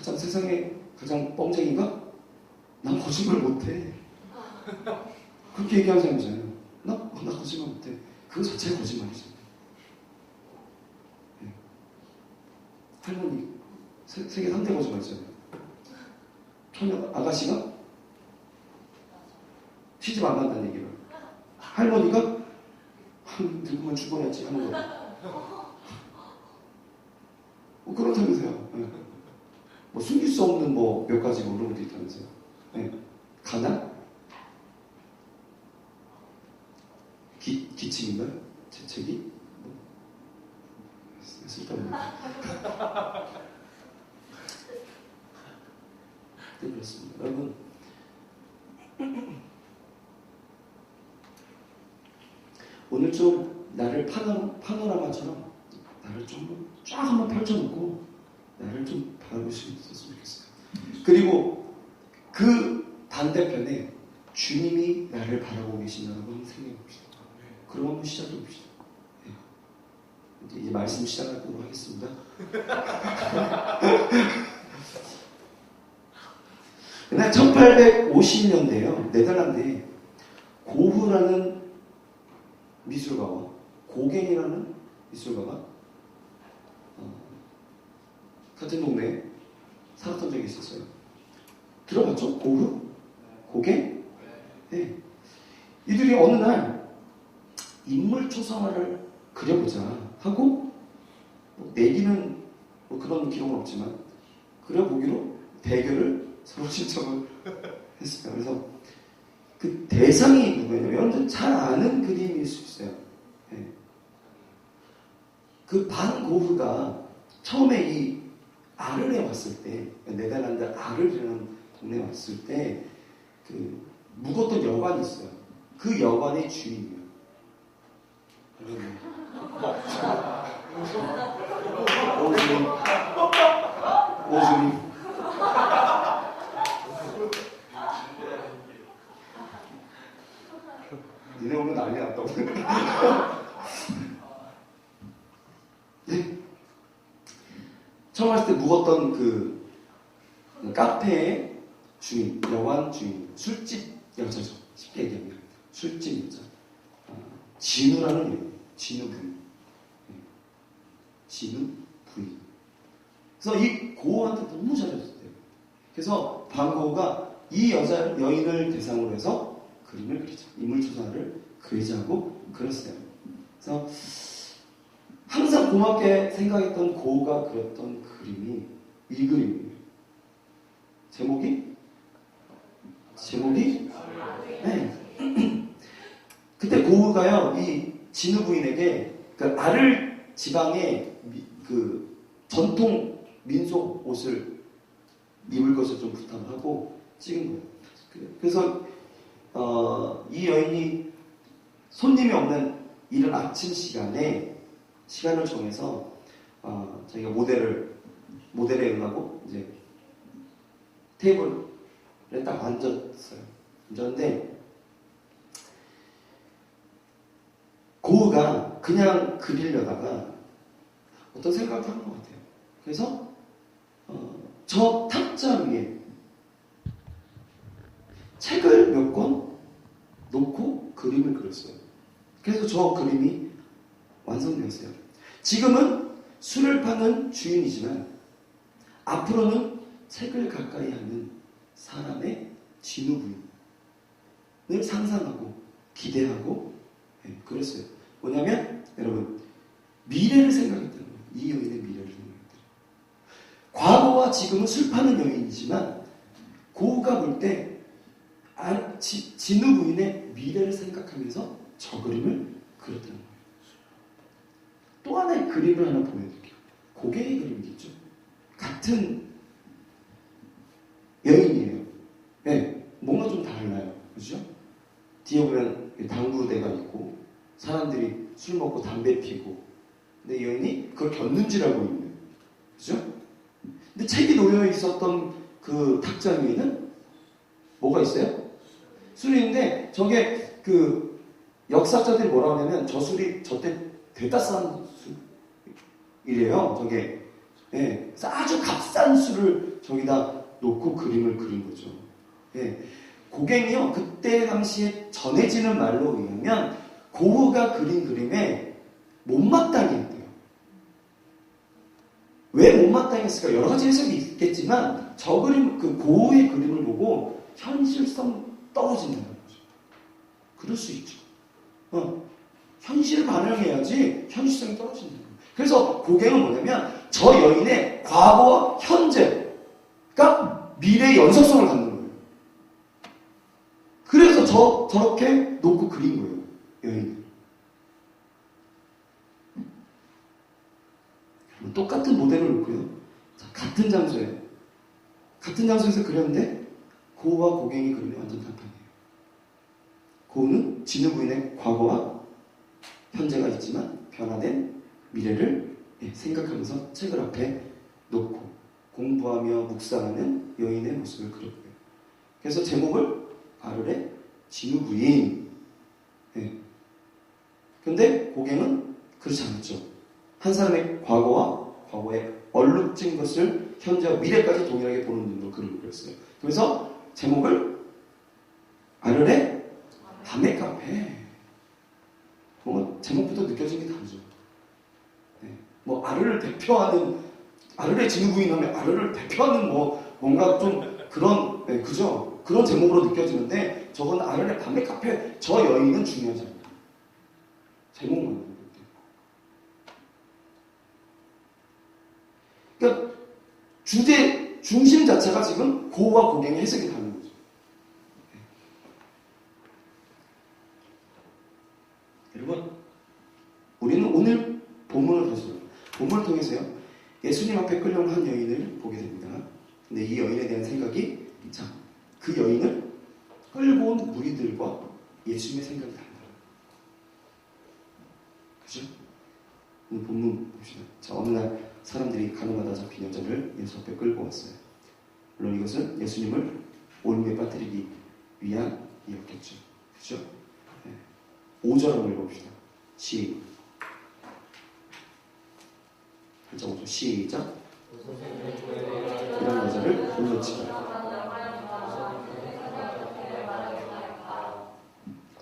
세상에 가장 뻥쟁이가 난 거짓말 못해. 그렇게 얘기하는 사람이잖아요. 나 거짓말 못해. 그거 자체가 거짓말이잖아요. 네. 할머니 세계 3대 거짓말 있잖아요. 처녀 아가씨가 시집 안 간다는 얘기를 할머니가 늙으면 죽어야지 하는 거예요. 그렇다면서요. 네. 숨길 수 없는 몇 가지 그런 것도 있다면서요. 네. 가난? 기침인가요? 재채기? 쓸데없는 거. 네, 그렇습니다. 여러분, 오늘 좀 나를 파노라마처럼 나를 좀 쫙 한번 펼쳐놓고 나를 좀 바라볼 수 있었으면 좋겠어요. 그리고 그 반대편에 주님이 나를 바라보고 계신다는 걸 한번 생각해 봅시다. 그럼 한번 시작해 봅시다. 네. 이제 말씀 시작하도록 하겠습니다. 그날 1850년대에요. 네덜란드에 고흐라는 미술가와 고겐이라는 미술가가 같은 동네에 살았던 적이 있었어요. 들어봤죠? 고흐? 고겐? 네. 이들이 어느 날 인물 초상화를 그려보자 하고 내기는 그런 기록은 없지만 그려보기로 대결을 서로 신청을 했어요. 그래서 그 대상이 누구예요? 여러분들 잘 아는 그림일 수 있어요. 네. 그 반 고흐가 처음에 이 아르에 왔을 때, 네덜란드 아르라는 동네에 왔을 때, 그 묵었던 여관이 있어요. 그 여관의 주인이에요. 오주님. 니네 오늘 난리 났다고. 네. 처음 왔을 때 묵었던 그 카페의 주인, 여관 주인, 술집 여자죠. 쉽게 얘기하면 술집 여자. 진우라는 이름이에요. 진우 부인. 진우 부인. 그래서 이 고흐한테 너무 잘해줬대요. 그래서 반 고흐가 이 여인을 대상으로 해서 그림을 그리자. 인물 초상화를 그리자고 그렸어요. 그래서 항상 고맙게 생각했던 고흐가 그렸던 그림이 이 그림이에요. 제목이? 네. 그때 고흐가요, 이 진우 부인에게 그 아르 지방의 그 전통 민속 옷을 입을 것을 좀 부탁을 하고 찍은 거예요. 그래서 이 여인이 손님이 없는 이른 아침 시간을 정해서 저희가 모델에 응하고 이제 테이블에 딱 앉았어요. 앉았는데 고흐가 그냥 그리려다가 어떤 생각을 한 것 같아요. 그래서 저 탁자 위에 책을 몇 권 놓고 그림을 그렸어요. 그래서 저 그림이 완성되었어요. 지금은 술을 파는 주인이지만 앞으로는 책을 가까이 하는 사람의 진우 부인을 상상하고 기대하고 그랬어요. 뭐냐면 여러분 미래를 생각했다는 거예요. 이 여인의 미래를 생각했대요. 과거와 지금은 술 파는 여인이지만 고흐가 볼 때 진우 부인의 미래를 생각하면서 저 그림을 그렸다는 거예요. 또 하나의 그림을 하나 보여드릴게요. 고개의 그림이겠죠. 같은 여인이에요. 네, 뭔가 좀 달라요. 그죠? 뒤에 보면 당구대가 있고 사람들이 술 먹고 담배 피고 근데 이 여인이 그걸 곁눈질하고 있는 그죠? 근데 책이 놓여 있었던 그 탁자 위에는 뭐가 있어요? 술이 있는데 저게 그 역사자들이 뭐라고 하냐면 저 술이 저때 되다 싼 술이래요. 저게 예, 그래서 아주 값싼 술을 저기다 놓고 그림을 그린 거죠. 예, 고갱이요 그때 당시에 전해지는 말로 의하면 고흐가 그린 그림에 못마땅히 했대요. 왜 못마땅히 했을까? 여러 가지 해석이 있겠지만 저 그림, 그 고흐의 그림을 보고 현실성 떨어진다는 거죠. 그럴 수 있죠. 현실을 반영해야지 현실성이 떨어진다는 거예요. 그래서 고갱은 뭐냐면 저 여인의 과거와 현재가 미래의 연속성을 갖는 거예요. 저렇게 놓고 그린 거예요. 여인을. 똑같은 모델을 놓고요. 자, 같은 장소에서 그렸는데 고우와 고갱이 그림이 완전 단판이에요. 고우는 진우 부인의 과거와 현재가 있지만 변화된 미래를 생각하면서 책을 앞에 놓고 공부하며 묵상하는 여인의 모습을 그렸고요. 그래서 제목을 아르레 진우 부인. 그런데 고갱은 그렇지 않았죠. 한 사람의 과거와 과거에 얼룩진 것을 현재와 미래까지 동일하게 보는 눈으로 그림을 그렸어요. 그래서 제목을 아르레 밤의 카페. 뭔가 제목부터 느껴지는 게 다르죠. 뭐 아르를 대표하는 아르레 진우 부인 하면 아르를 대표하는 뭔가 좀 그런 그죠? 그런 제목으로 느껴지는데 저건 아르레 밤의 카페. 저 여인은 중요하지 않아요. 제목만. 그러니까 주제 중심 자체가 지금 고우와 고갱의 해석이 다른 거죠. 여러분, 우리는 오늘 본문을 다시 봐요. 본문을 통해서요, 예수님 앞에 끌려온 한 여인을 보게 됩니다. 근데 이 여인에 대한 생각이, 자, 그 여인을 끌고 온 무리들과 예수님의 생각이 달라요. 그죠? 오늘 본문 봅시다. 자, 어느 날 사람들이 가늠하다 잡힌 여자를 예수 앞에 끌고 왔어요. 물론 이것은 예수님을 올무에 빠뜨리기 위함이었겠죠. 그죠? 5절 한번 읽어봅시다. 한자 5절 시작. 이런 여자를 불러치라.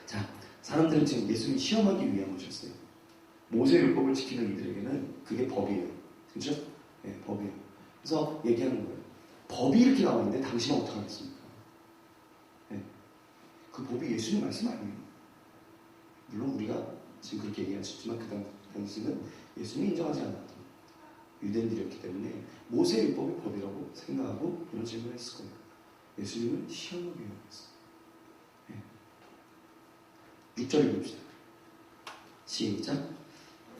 자, 사람들은 지금 예수님 시험하기 위함 오셨어요. 모세율법을 지키는 이들에게는 그게 법이에요. 그죠? 법이에요. 그래서 얘기하는 거예요. 법이 이렇게 나와 있는데 당신은 어떻게 하겠습니까? 그 법이 예수님 말씀 아니에요. 물론 우리가 지금 그렇게 얘기하셨지만 그 당시는 예수님이 인정하지 않았던 유대인들이었기 때문에 모세율법이 법이라고 생각하고 그런 질문을 했을 거예요. 예수님은 시험하기 위함이었어요. 6절 읽읍시다. 시작.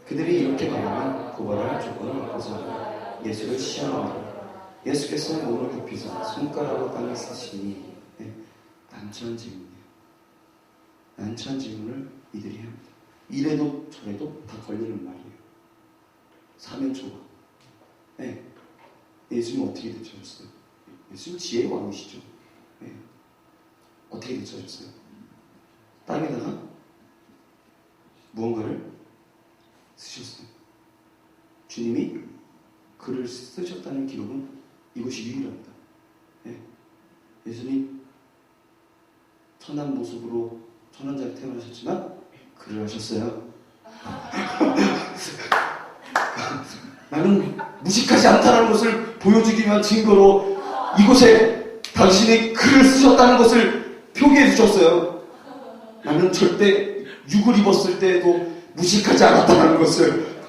그들이 이렇게 말하면 고발할 조건을 얻고서 예수를 시험합니다. 예수께서 몸을 굽히사 손가락으로 땅에 쓰시니 난처한 질문이에요. 난처한 질문을 이들이 합니다. 이래도 저래도 다 걸리는 말이에요. 사면초가. 예수님 어떻게 대처하셨어요? 예수님 지혜의 왕이시죠. 어떻게 대처하셨어요? 땅에다가 무언가를 쓰셨어요. 주님이 글을 쓰셨다는 기록은 이것이 유일합니다. 예수님 천한 모습으로 천한 자리 태어나셨지만 글을 하셨어요. 나는 무식하지 않다는 것을 보여주기 위한 증거로 이곳에 당신이 글을 쓰셨다는 것을 표기해 주셨어요. 나는 절대 육을 입었을 때에도 무식하지 않았다는 것을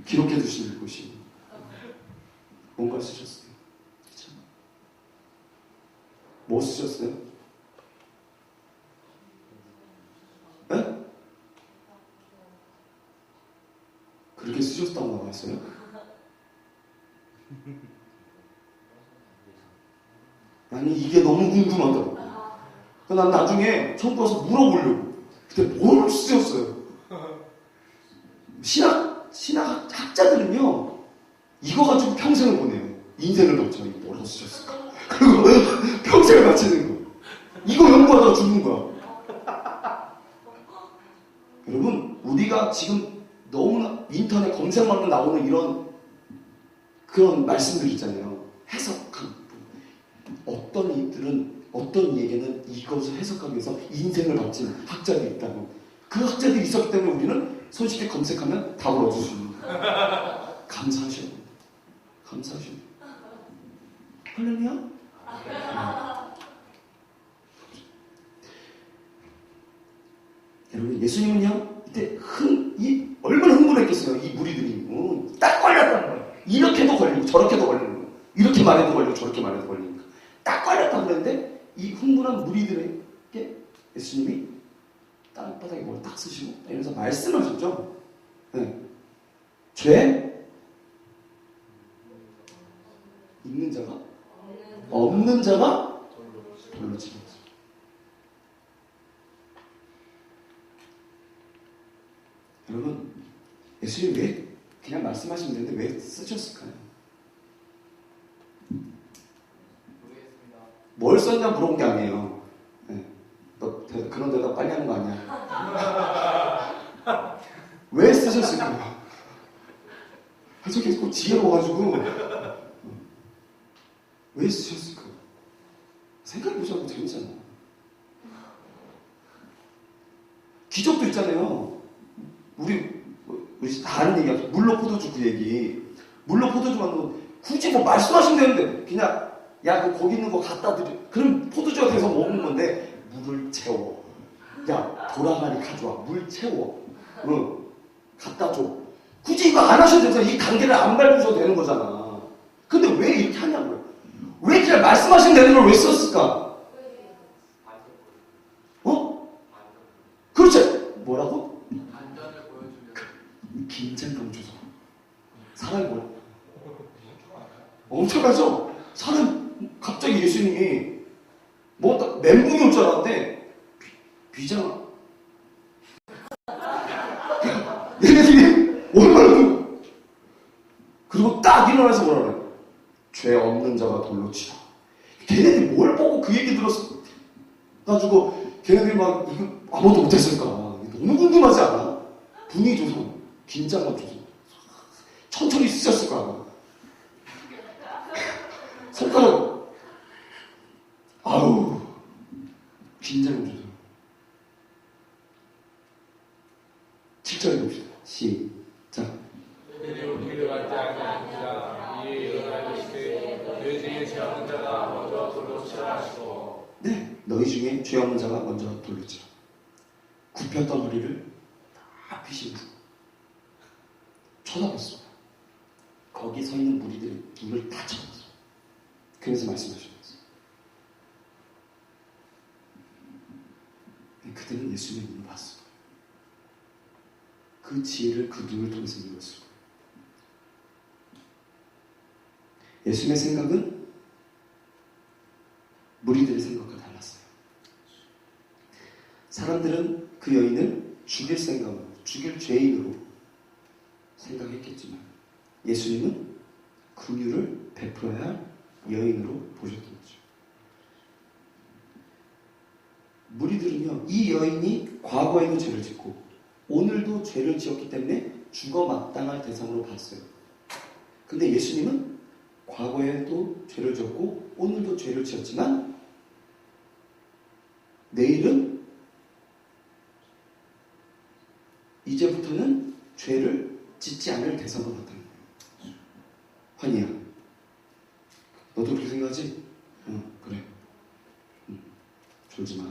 기록해 주시는 곳이 뭔가 쓰셨어요. 그렇죠? 뭐 쓰셨어요? 네? 그렇게 쓰셨다고 나왔어요? 나는 이게 너무 궁금하더라고. 난 나중에 처음 가서 물어보려고. 그때 뭘 쓰셨어요? 신학자들은요, 이거 가지고 평생을 보내요. 인생을 바쳐. 이거 뭐라고 쓰셨을까? 그리고 평생을 바치는 거. 이거 연구하다가 죽는 거야. 여러분, 우리가 지금 너무나 인터넷 검색만 나오는 그런 말씀들 있잖아요. 해석한. 어떤 이들은, 어떤 이에게는 이것을 해석하기 위해서 인생을 바친 학자들이 있다고. 그 학자들이 있었기 때문에 우리는 손쉽게 검색하면 답을 얻을 수 있는 거예요. 감사하셔야 됩니다. 감사하셔야 됩니다. 할렐루야? 여러분, 예수님은요, 이때 얼마나 흥분했겠어요, 이 무리들이. 딱 걸렸다는 거예요. 이렇게도 걸리고, 저렇게도 걸리는 거예요. 이렇게 말해도 걸리고, 저렇게 말해도 걸리니까. 딱 걸렸다고 그랬는데, 이 흥분한 무리들의 예수님이 땅바닥에 뭘 딱 쓰시고 이러면서 말씀하셨죠. 네. 죄 있는 자가 없는 자가 돌로 치는 거죠. 여러분, 예수님이 왜 그냥 말씀하시면 되는데 왜 쓰셨을까요? 모르겠습니다. 뭘 썼냐 물어본 게 아니에요. 네. 너 그런 대답 빨리 하는 거 아니야? 왜 쓰셨을까요? 저게 꼭 지혜로워가지고 왜 쓰셨을까요? 생각해보자고 재밌잖아요. 기적도 있잖아요. 우리 다 아는 얘기야. 물로 포도주 그 얘기. 물로 포도주 만들고 굳이 뭐 말씀하시면 되는데 그냥 야, 그 거기 있는 거 갖다 드려. 그럼 포도주가 돼서 먹는 건데 물을 채워. 야, 도라가리 가져와. 물 채워. 응. 갖다 줘. 굳이 이거 안 하셔도 되잖아. 이 단계를 안 밟으셔도 되는 거잖아. 근데 왜 이렇게 하냐고요. 왜 그냥 말씀하시면 되는 걸 왜 썼을까? 어? 그렇지. 뭐라고? 안전을 보여주면 긴장감 줘서. 사람이 뭐야? 엄청나죠? 사람 갑자기 예수님이 뭐 멘붕이 올 줄 알았는데 비장 얘네들이 얼마나 그리고 딱 일어나서 뭐라 그래? 죄 없는 자가 돌로 치라. 걔네들이 뭘 보고 그 얘기 들었어? 가지고 걔네들이 막 이거 아무것도 못했을까? 너무 궁금하지 않아? 분위기 줘서 긴장감 줘서 천천히 쓰셨을 거야. 손가락 아우 긴장감 줘서 7절에 봅시다. 시작. 우리를 받지 아니하니라. 이에 일어나 이르시되 너희 중에 죄 없는 자가 먼저 돌로 치라 하시고. 네, 너희 중에 죄 없는 자가 먼저 돌로 치라. 굽혔던 허리를 다 펴시면서 쳐다봤어. 거기 서 있는 무리들이 눈을 다 쳐다봤어. 그래서 말씀하셨어요. 그들은 예수님의 눈을 봤어. 그 지혜를 그 눈을 통해서 이뤘을 거예요. 예수님의 생각은 무리들의 생각과 달랐어요. 사람들은 그 여인을 죽일 생각으로, 죽일 죄인으로 생각했겠지만 예수님은 긍휼을 베풀어야 할 여인으로 보셨던 거죠. 무리들은요, 이 여인이 과거에도 죄를 짓고 오늘도 죄를 지었기 때문에 죽어 마땅할 대상으로 봤어요. 근데 예수님은 과거에도 죄를 지었고 오늘도 죄를 지었지만 내일은 이제부터는 죄를 짓지 않을 대상으로 봤다는 거예요. 환희야, 너도 그렇게 생각하지? 응, 그래. 졸지 마.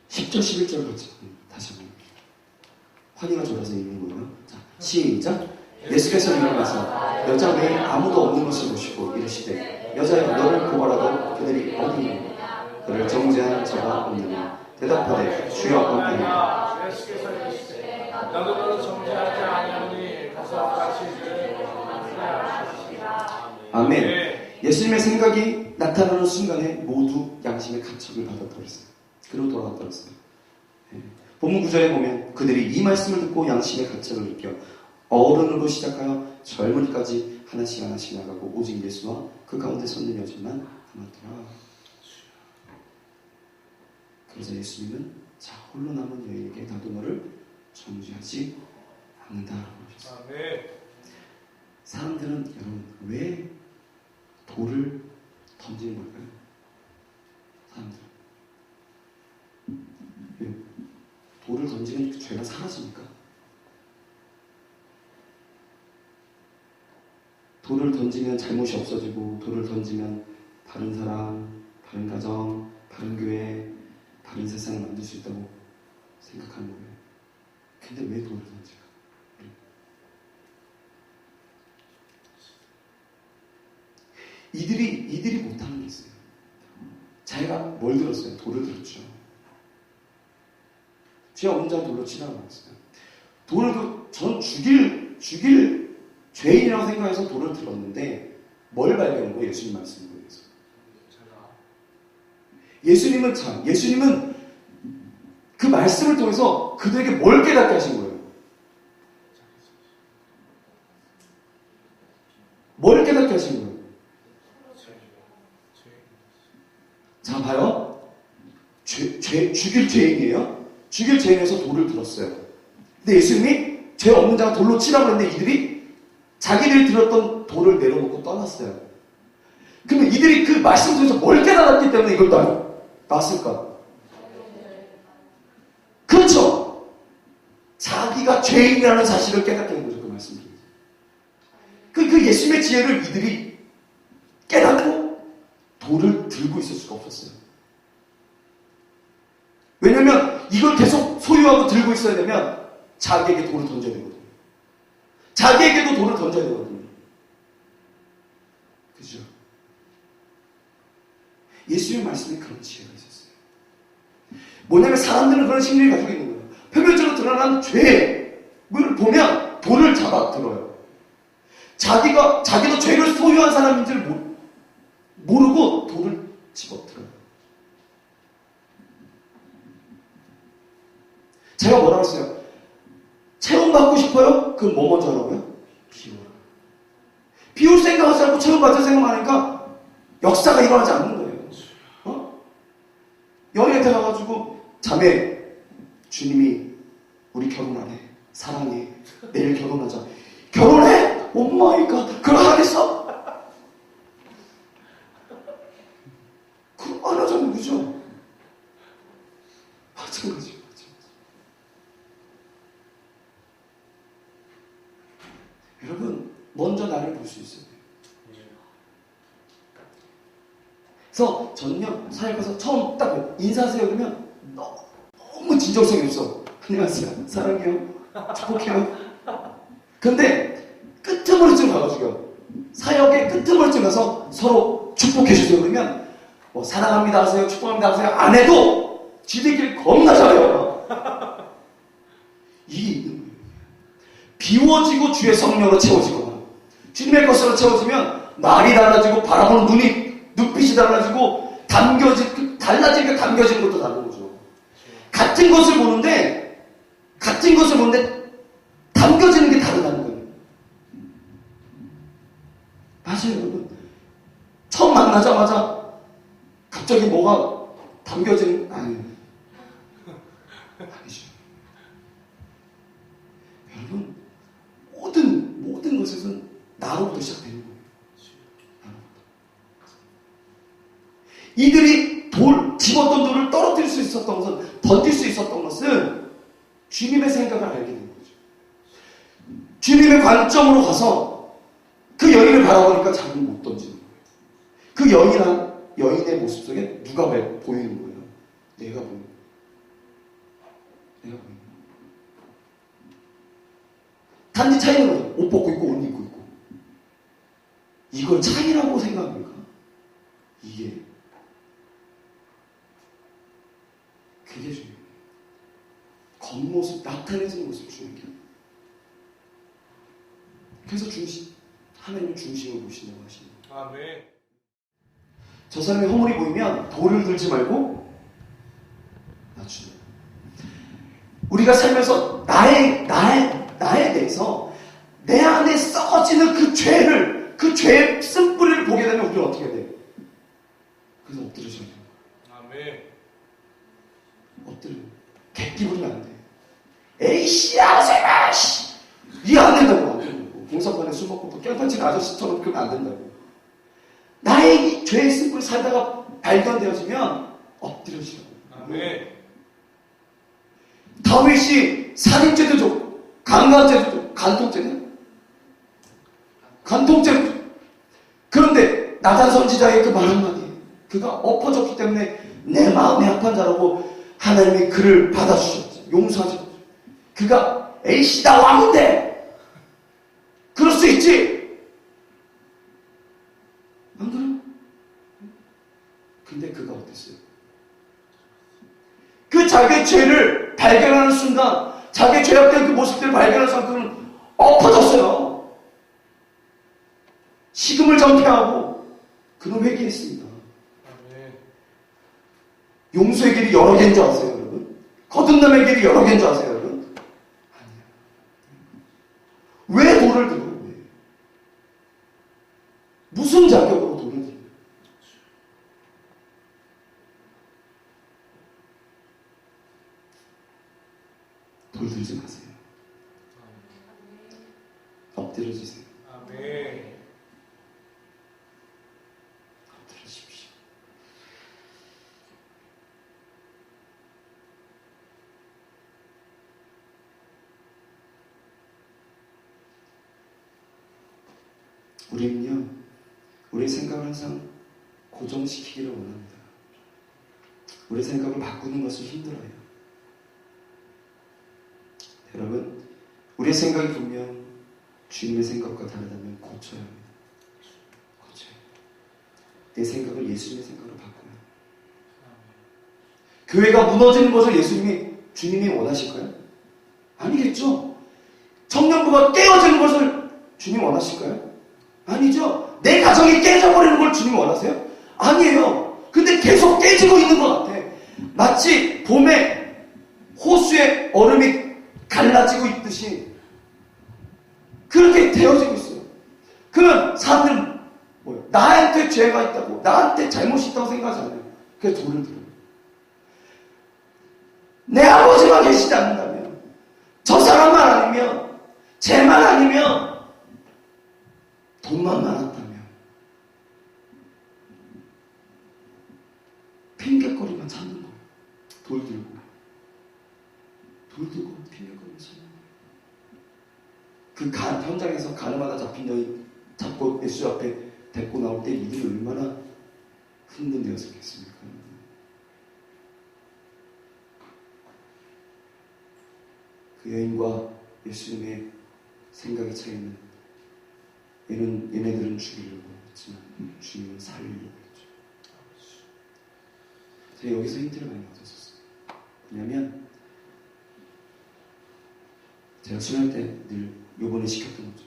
10절, 11절 보자. 다시 한번. 환희가 졸아서 읽는 거예요. 자, 시작. 예수께서 일어나서 여자 외에 아무도 없는 것을 보시고 이르시되 여자여, 너를 고발하던 그들이 어디 있느냐? 그를 정죄한 자가 없느냐? 대답하되 주여 없느니라. 예수께서 이르시되 나도 너를 정죄하지 아니하노니 가서 같이 주의 아멘. 예수님의 생각이 나타나는 순간에 모두 양심의 가책을 받아버렸어요. 그리고 돌아왔더랬어요. 본문 9절에 보면 그들이 이 말씀을 듣고 양심의 가책을 느껴 어른으로 시작하여 젊은이까지 하나씩 하나씩 나가고 오직 예수와 그 가운데 섰는 여자만 남았더라. 그래서 예수님은 자, 홀로 남은 여인에게 나도 너를 정죄하지 않는다라고 하셨어요. 아멘. 사람들은 여러분 왜 돌을 던지는 걸까요? 사람들은 왜? 돌을 던지면 그 죄가 사라집니까? 돌을 던지면 잘못이 없어지고 돌을 던지면 다른 사람, 다른 가정, 다른 교회, 다른 세상을 만들 수 있다고 생각하는 거예요. 근데 왜 돌을 던질까? 이들이 못하는 게 있어요. 자기가 뭘 들었어요? 돌을 들었죠. 죄 없는 자 돌로 치라고 했어요. 전 죽일 죄인이라고 생각해서 돌을 들었는데 뭘 발견한 거예요? 예수님 말씀에 의해서. 예수님은 그 말씀을 통해서 그들에게 뭘 깨닫게 하신 거예요? 뭘 깨닫게 하신 거예요? 자, 봐요. 죽일 죄인이에요. 죽일 죄인에서 돌을 들었어요. 근데 예수님이 죄 없는 자가 돌로 치라고 했는데 이들이 자기들이 들었던 돌을 내려놓고 떠났어요. 그러면 이들이 그 말씀 중에서 뭘 깨달았기 때문에 이걸 놨을까? 그렇죠. 자기가 죄인이라는 사실을 깨닫게 된 거죠. 그 말씀 중에서. 그 예수님의 지혜를 이들이 깨닫고 돌을 들고 있을 수가 없었어요. 왜냐면 이걸 계속 소유하고 들고 있어야 되면 자기에게 돌을 던져야 되거든요. 자기에게도 돌을 던져야 되거든요. 그죠? 예수님의 말씀에 그런 지혜가 있었어요. 뭐냐면 사람들은 그런 심리를 가지고 있는 거예요. 표면적으로 드러난 죄를 보면 돌을 잡아 들어요. 자기도 죄를 소유한 사람인 줄 모르고 돌을 집어 들어요. 제가 뭐라고 했어요? 체험 받고 싶어요? 그럼 뭐 먼저 하라고요? 비워라. 비울 생각하지 않고 체험 받을 생각만 하니까 역사가 일어나지 않는 거예요. 여인한테 가가지고 자매, 주님이 우리 결혼하네. 사랑해. 내일 결혼하자. 결혼해? 오마이갓. 그걸 하겠어? 그럼 안 하자면 그죠? 마찬가지. 여러분, 먼저 나를 볼 수 있어야 돼요. 그래서 저는요, 사회 가서 처음 딱 인사하세요 그러면 너무 진정성이 없어. 안녕하세요. 사랑해요. 축복해요. 근데 끄트머리쯤 가가지고요. 사역의 끄트머리쯤 가서 서로 축복해주세요. 그러면 뭐 사랑합니다 하세요. 축복합니다 하세요. 안 해도 지들끼리 겁나 잘해요. 이게 있는 거예요. 비워지고 주의 성령으로 채워지거나 주님의 것으로 채워지면 말이 달라지고 바라보는 눈빛이 달라지고 달라지니까 담겨지는 것도 다른 거죠. 같은 것을 보는데 담겨지는 게 다르다는 거예요. 맞아요, 여러분. 처음 만나자마자 갑자기 뭐가 담겨지는 아니죠. 여러분, 모든 것에서는 나로부터 시작되는 거예요. 이들이 집었던 돌을 떨어뜨릴 수 있었던 것은, 던질 수 있었던 것은 주님의 생각을 알게 된 거죠. 주님의 관점으로 가서 그 여인을 바라보니까 자기는 못 던지는 거예요. 그 여인의 모습 속에 누가 보이는 거예요? 내가 보이는 거예요. 내가 보이는 거예요. 단지 차이는 거죠. 옷 벗고 있고 옷 입고 있고. 이걸 차이라고 생각합니까? 그게 중요해요. 겉모습, 나타내지는 모습 중요해요. 그래서 하나님은 중심을 보신다고 하십니다. 아멘. 저 사람이 허물이 보이면 돌을 들지 말고 낮추는. 우리가 살면서 나에 대해서 내 안에 썩어지는 그 죄의 쓴뿌리를 보게 되면 우리는 어떻게 해야 돼요? 그래서 엎드려져야 돼요. 아멘. 엎드려. 객기 부리면 안 돼. 에이씨, 아세마, 씨! 이게 안 된다고, 안 된다고. 공사판에 술 먹고 깽판치는 아저씨처럼 그러면 안 된다고. 나의 이 죄의 쓴뿌리 살다가 발견되어지면 엎드려지라고. 아멘. 다윗이 살인죄도 줬고, 강간죄도 줬고, 간통죄도 줬고. 그런데 나단 선지자의 그 말 한마디, 그가 엎어졌기 때문에 내 마음이 합한 자라고 하나님이 그를 받아주셨죠. 용서하셨죠. 그가 에이씨다 왕인데 그럴 수 있지. 안 그래요? 근데 그가 어땠어요? 못했어요. 그 자기의 죄를 발견하는 순간, 자기의 죄악된 그 모습들을 발견하는 순간 그는 엎어졌어요. 식음을 정퇴하고 그는 회개했습니다. 용서의 길이 여러 개인 줄 아세요, 여러분? 거듭남의 길이 여러 개인 줄 아세요, 여러분? 아니야. 왜 돌을 들어? 왜? 무슨 자격으로 돌을 들어? 돌 들지 마세요. 엎드려주세요. 아멘. 엎드려주십시오. 우리는요, 우리의 생각을 항상 고정시키기를 원합니다. 우리의 생각을 바꾸는 것을 힘들어요. 여러분, 우리의 생각이 분명 주님의 생각과 다르다면 고쳐야 합니다. 고쳐야 합니다. 내 생각을 예수님의 생각으로 바꿔야 합니다. 교회가 무너지는 것을 주님이 원하실까요? 아니겠죠. 청년부가 깨어지는 것을 주님 원하실까요? 아니죠. 내 가정이 깨져버리는 걸 주님 원하세요? 아니에요. 근데 계속 깨지고 있는 것 같아. 마치 봄에 호수에 얼음이 갈라지고 있듯이 그렇게 되어지고 있어요. 그러면 사람들은 뭐예요? 나한테 죄가 있다고, 나한테 잘못이 있다고 생각하잖아요. 그래서 돌을 들어요. 내 아버지만 계시지 않는다면, 저 사람만 아니면, 쟤만 아니면, 돈만 많았다면, 핑계거리만 찾는 거예요. 돌 들고 핑계거리만 찾는 거예요. 그 현장에서 가늠하다 잡힌 여인 잡고 예수 앞에 데리고 나올 때 이들이 얼마나 흥분되었겠습니까? 그 여인과 예수님의 생각이 차이는 얘네들은 죽이려고 했지만 주님은 살리려고 했죠. 제가 여기서 힌트를 많이 얻었었어요. 왜냐면 제가 수련할 때 늘 요번에 시켰던 거죠.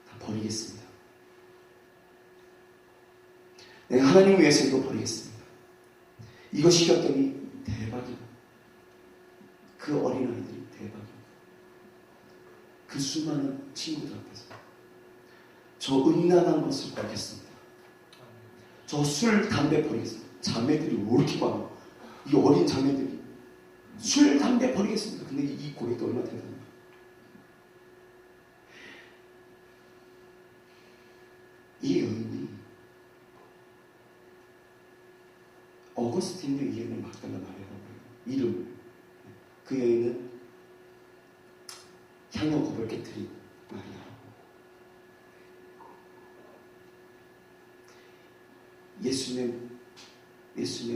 다 버리겠습니다. 내가 하나님 위해서 이거 버리겠습니다. 이거 시켰더니 대박이다. 그 어린아이들이 대박이다. 그 수많은 친구들 앞에서 저 음란한 것을 버리겠습니다. 저 술, 담배 버리겠습니다. 자매들이 왜 이렇게 많아? 이 어린 자매들이 술, 담배 버리겠습니다. 근데 이 고백도 얼마나 대단해요. 이 여인이 어거스틴의 이름을 막 달라 말해요. 이름을. 그 여인은 향유겁을 깨뜨린 마리아라고. 예수님의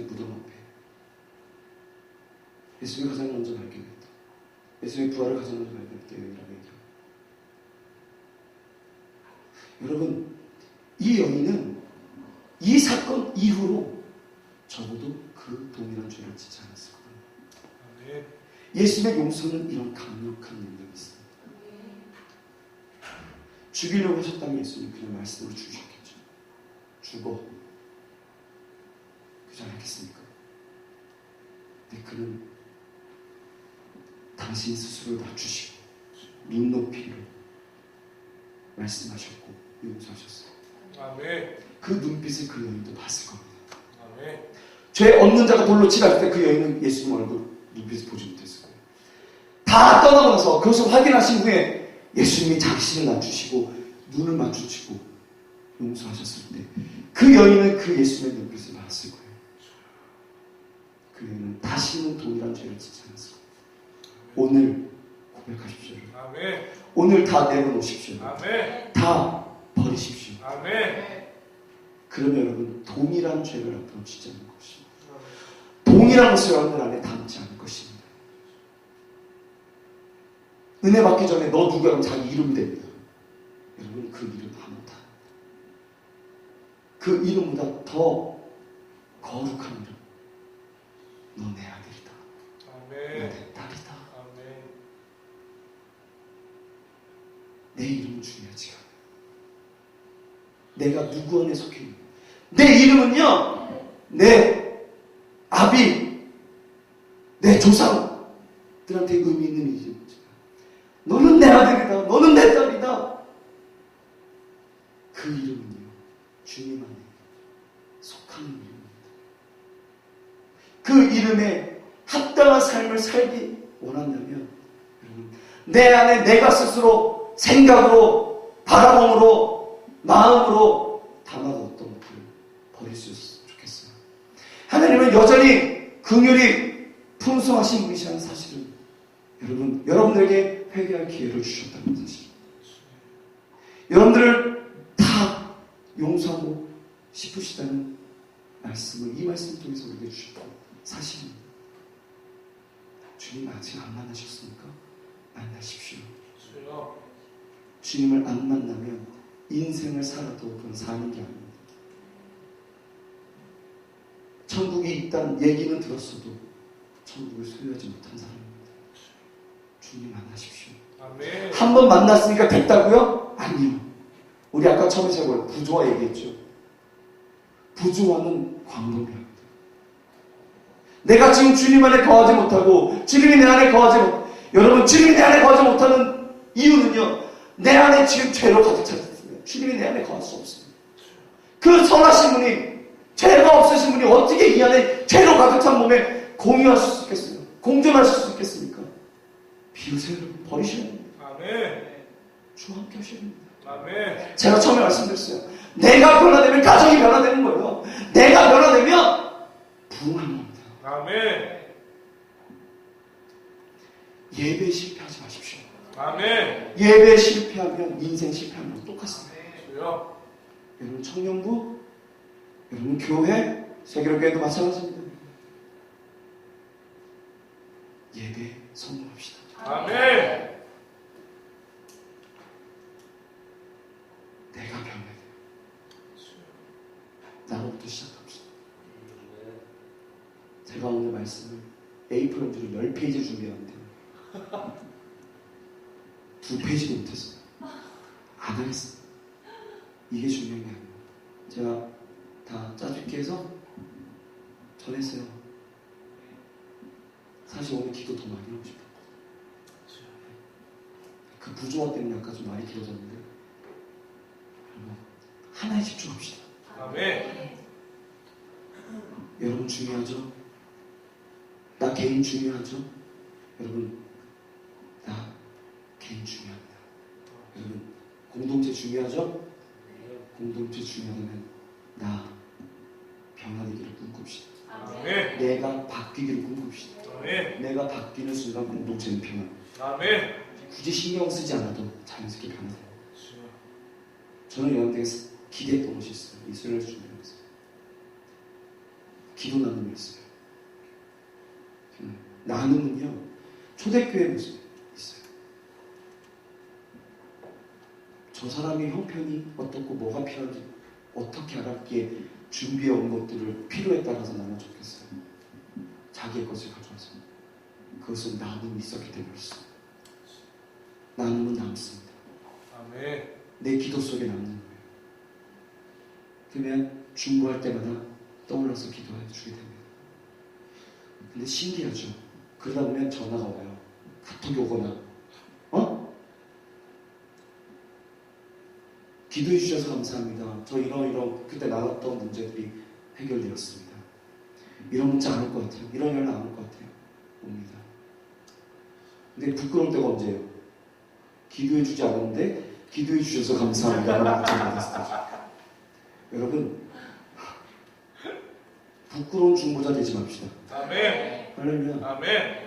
무덤 앞에 예수님이 가장 먼저 발견했다. 예수님의 부활을 가장 먼저 발견했다. 여인이라고 얘기합니다. 여러분, 이 여인은 이 사건 이후로 적어도 그 동일한 죄를 짓지 않았을 거예요. 예수님의 용서는 이런 강력한 능력이 있습니다. 죽이려고 하셨다면 예수님 그냥 말씀으로 죽이셨겠죠. 죽어. 그러지 않겠습니까? 근데 그는 당신 스스로를 낮추시고 눈높이로 말씀하셨고 용서하셨어요. 아멘. 그 눈빛을 그 여인도 봤을 겁니다. 아멘. 죄 없는 자가 돌로 치갈 때 그 여인은 예수님 얼굴 눈빛을 보지 못했을 거예요. 다 떠나고 나서 그것을 확인하신 후에 예수님이 자신을 낮추시고 눈을 맞추시고 용서하셨을 때 그 여인은 그 예수님의 눈빛을 봤을 거예요. 그 여인은 다시는 동일한 죄를 짓지 않았을 거예요. 오늘 고백하십시오. 아멘. 오늘 다 내려놓으십시오. 아멘. 다 버리십시오. 아멘. 그러면 여러분 동일한 죄를 앞으로 짓지 않을 것입니다. 동일한 것을 여러분들 안에 담지 않을 것입니다. 은혜 받기 전에 너 누구야? 그럼 자기 이름이 됩니다. 여러분 그 이름 아무도 그 이름보다 더 거룩한 이름. 너 내 아들이다. 너 아멘. 내 딸이다. 아멘. 내 이름은 중요하지 않아. 내가 누구 안에 속해 있는 내 이름은요, 내 아비, 내 조상들한테 의미 있는 이름이지. 너는 내 아들이다. 너는 내 딸이다. 그 이름은요, 주님 안에 속하는 이름입니다. 그 이름에 합당한 삶을 살기 원한다면, 여러분, 내 안에 내가 스스로 생각으로, 바라봄으로, 마음으로 담아뒀던 것들을 버릴 수 있었으면 좋겠어요. 하나님은 여전히 긍휼이 풍성하신 분이시라는 사실은 여러분들에게 회개할 기회를 주셨다는 사실. 여러분들을 다 용서하고 싶으시다는 말씀을 이 말씀 통해서 우리에게 주셨다는 사실입니다. 주님 아직 안 만나셨습니까? 만나십시오. 주여. 주님을 안 만나면 인생을 살아도 그건 사는 게 아닙니다. 천국이 있다는 얘기는 들었어도 천국을 소유하지 못한 사람입니다. 주님 만나십시오. 아멘. 한 번 만났으니까 됐다고요? 아니요. 우리 아까 처음에 제가 부조화 얘기했죠. 부조화는 광범위합니다. 내가 지금 주님 안에 거하지 못하고 주님이 내 안에 거하지 못. 여러분, 주님이 내 안에 거하지 못하는 이유는요, 내 안에 지금 죄로 가득 차 있습니다. 주님이 내 안에 거할 수 없습니다. 그 선하신 분이, 죄가 없으신 분이 어떻게 이 안에 죄로 가득 찬 몸에 공유하실 수 있겠어요? 공존하실 수 있겠습니까? 비우세요. 버리셔야 됩니다. 아멘. 주와 함께 하셔야 됩니다. 아멘. 제가 처음에 말씀드렸어요. 내가 변화되면 가정이 변화되는 거예요. 내가 변화되면 부흥하는 겁니다. 아멘. 예배에 실패하지 마십시오. 아멘. 예배에 실패하면 인생 실패하는 건 똑같습니다. 주여. 여러분 청년부, 여러분 교회, 세계로교회도 마찬가지입니다. 예배 성공합시다. 아멘. 내가 변해야 돼요. 나로부터 시작합시다. 제가 오늘 말씀을 A4용지로 10페이지 준비하는데 2페이지도 못했어요. 안 하겠어요. 이게 중요한 게 아니에요. 제가 다 짜줄게 해서 전했어요. 사실 오늘 기도 더 많이 하고 싶었거든요. 그 부조화 때문에 아까 좀 말이 길어졌는데 하나에 집중합시다. 아멘. 여러분 중요하죠? 나 개인 중요하죠? 여러분, 나 개인 중요합니다. 여러분, 공동체 중요하죠? 공동체 중요하다면 나 변화되기를 꿈꿉시다. 아멘. 내가 바뀌기를 꿈꿉시다. 아멘. 내가 바뀌는 순간 공동체는 변합니다. 아멘. 굳이 신경 쓰지 않아도 자연스럽게 변화돼요. 주여. 저는 여러분들에게 기대했던 것이 있어요. 이스라엘 준비하면서 기도 나눔이었어요. 나눔은요, 초대교회 모습이 있어요. 저 사람의 형편이 어떻고 뭐가 필요한지 어떻게 알았기에 준비해 온 것들을 필요에 따라서 나눠줬겠어요. 자기의 것을 가져와서. 그것은 나눔이 있었기 때문이었어요. 나눔은 남습니다. 아멘. 내 기도 속에 남는 거예요. 그러면 중보할 때마다 떠올라서 기도해 주게 됩니다. 근데 신기하죠. 그러다 보면 전화가 와요. 카톡이 오거나, 기도해 주셔서 감사합니다. 저 이런 그때 나눴던 문제들이 해결되었습니다. 이런 문자 안 올 것 같아요. 이런 연락 안 올 것 같아요. 옵니다. 근데 부끄러울 때가 언제예요? 기도해 주지 않았는데 기도해 주셔서 감사합니다. 라는 문자가 받았을 때죠. 여러분, 부끄러운 중보자 되지 맙시다. 아멘. 할렐루야. 아멘.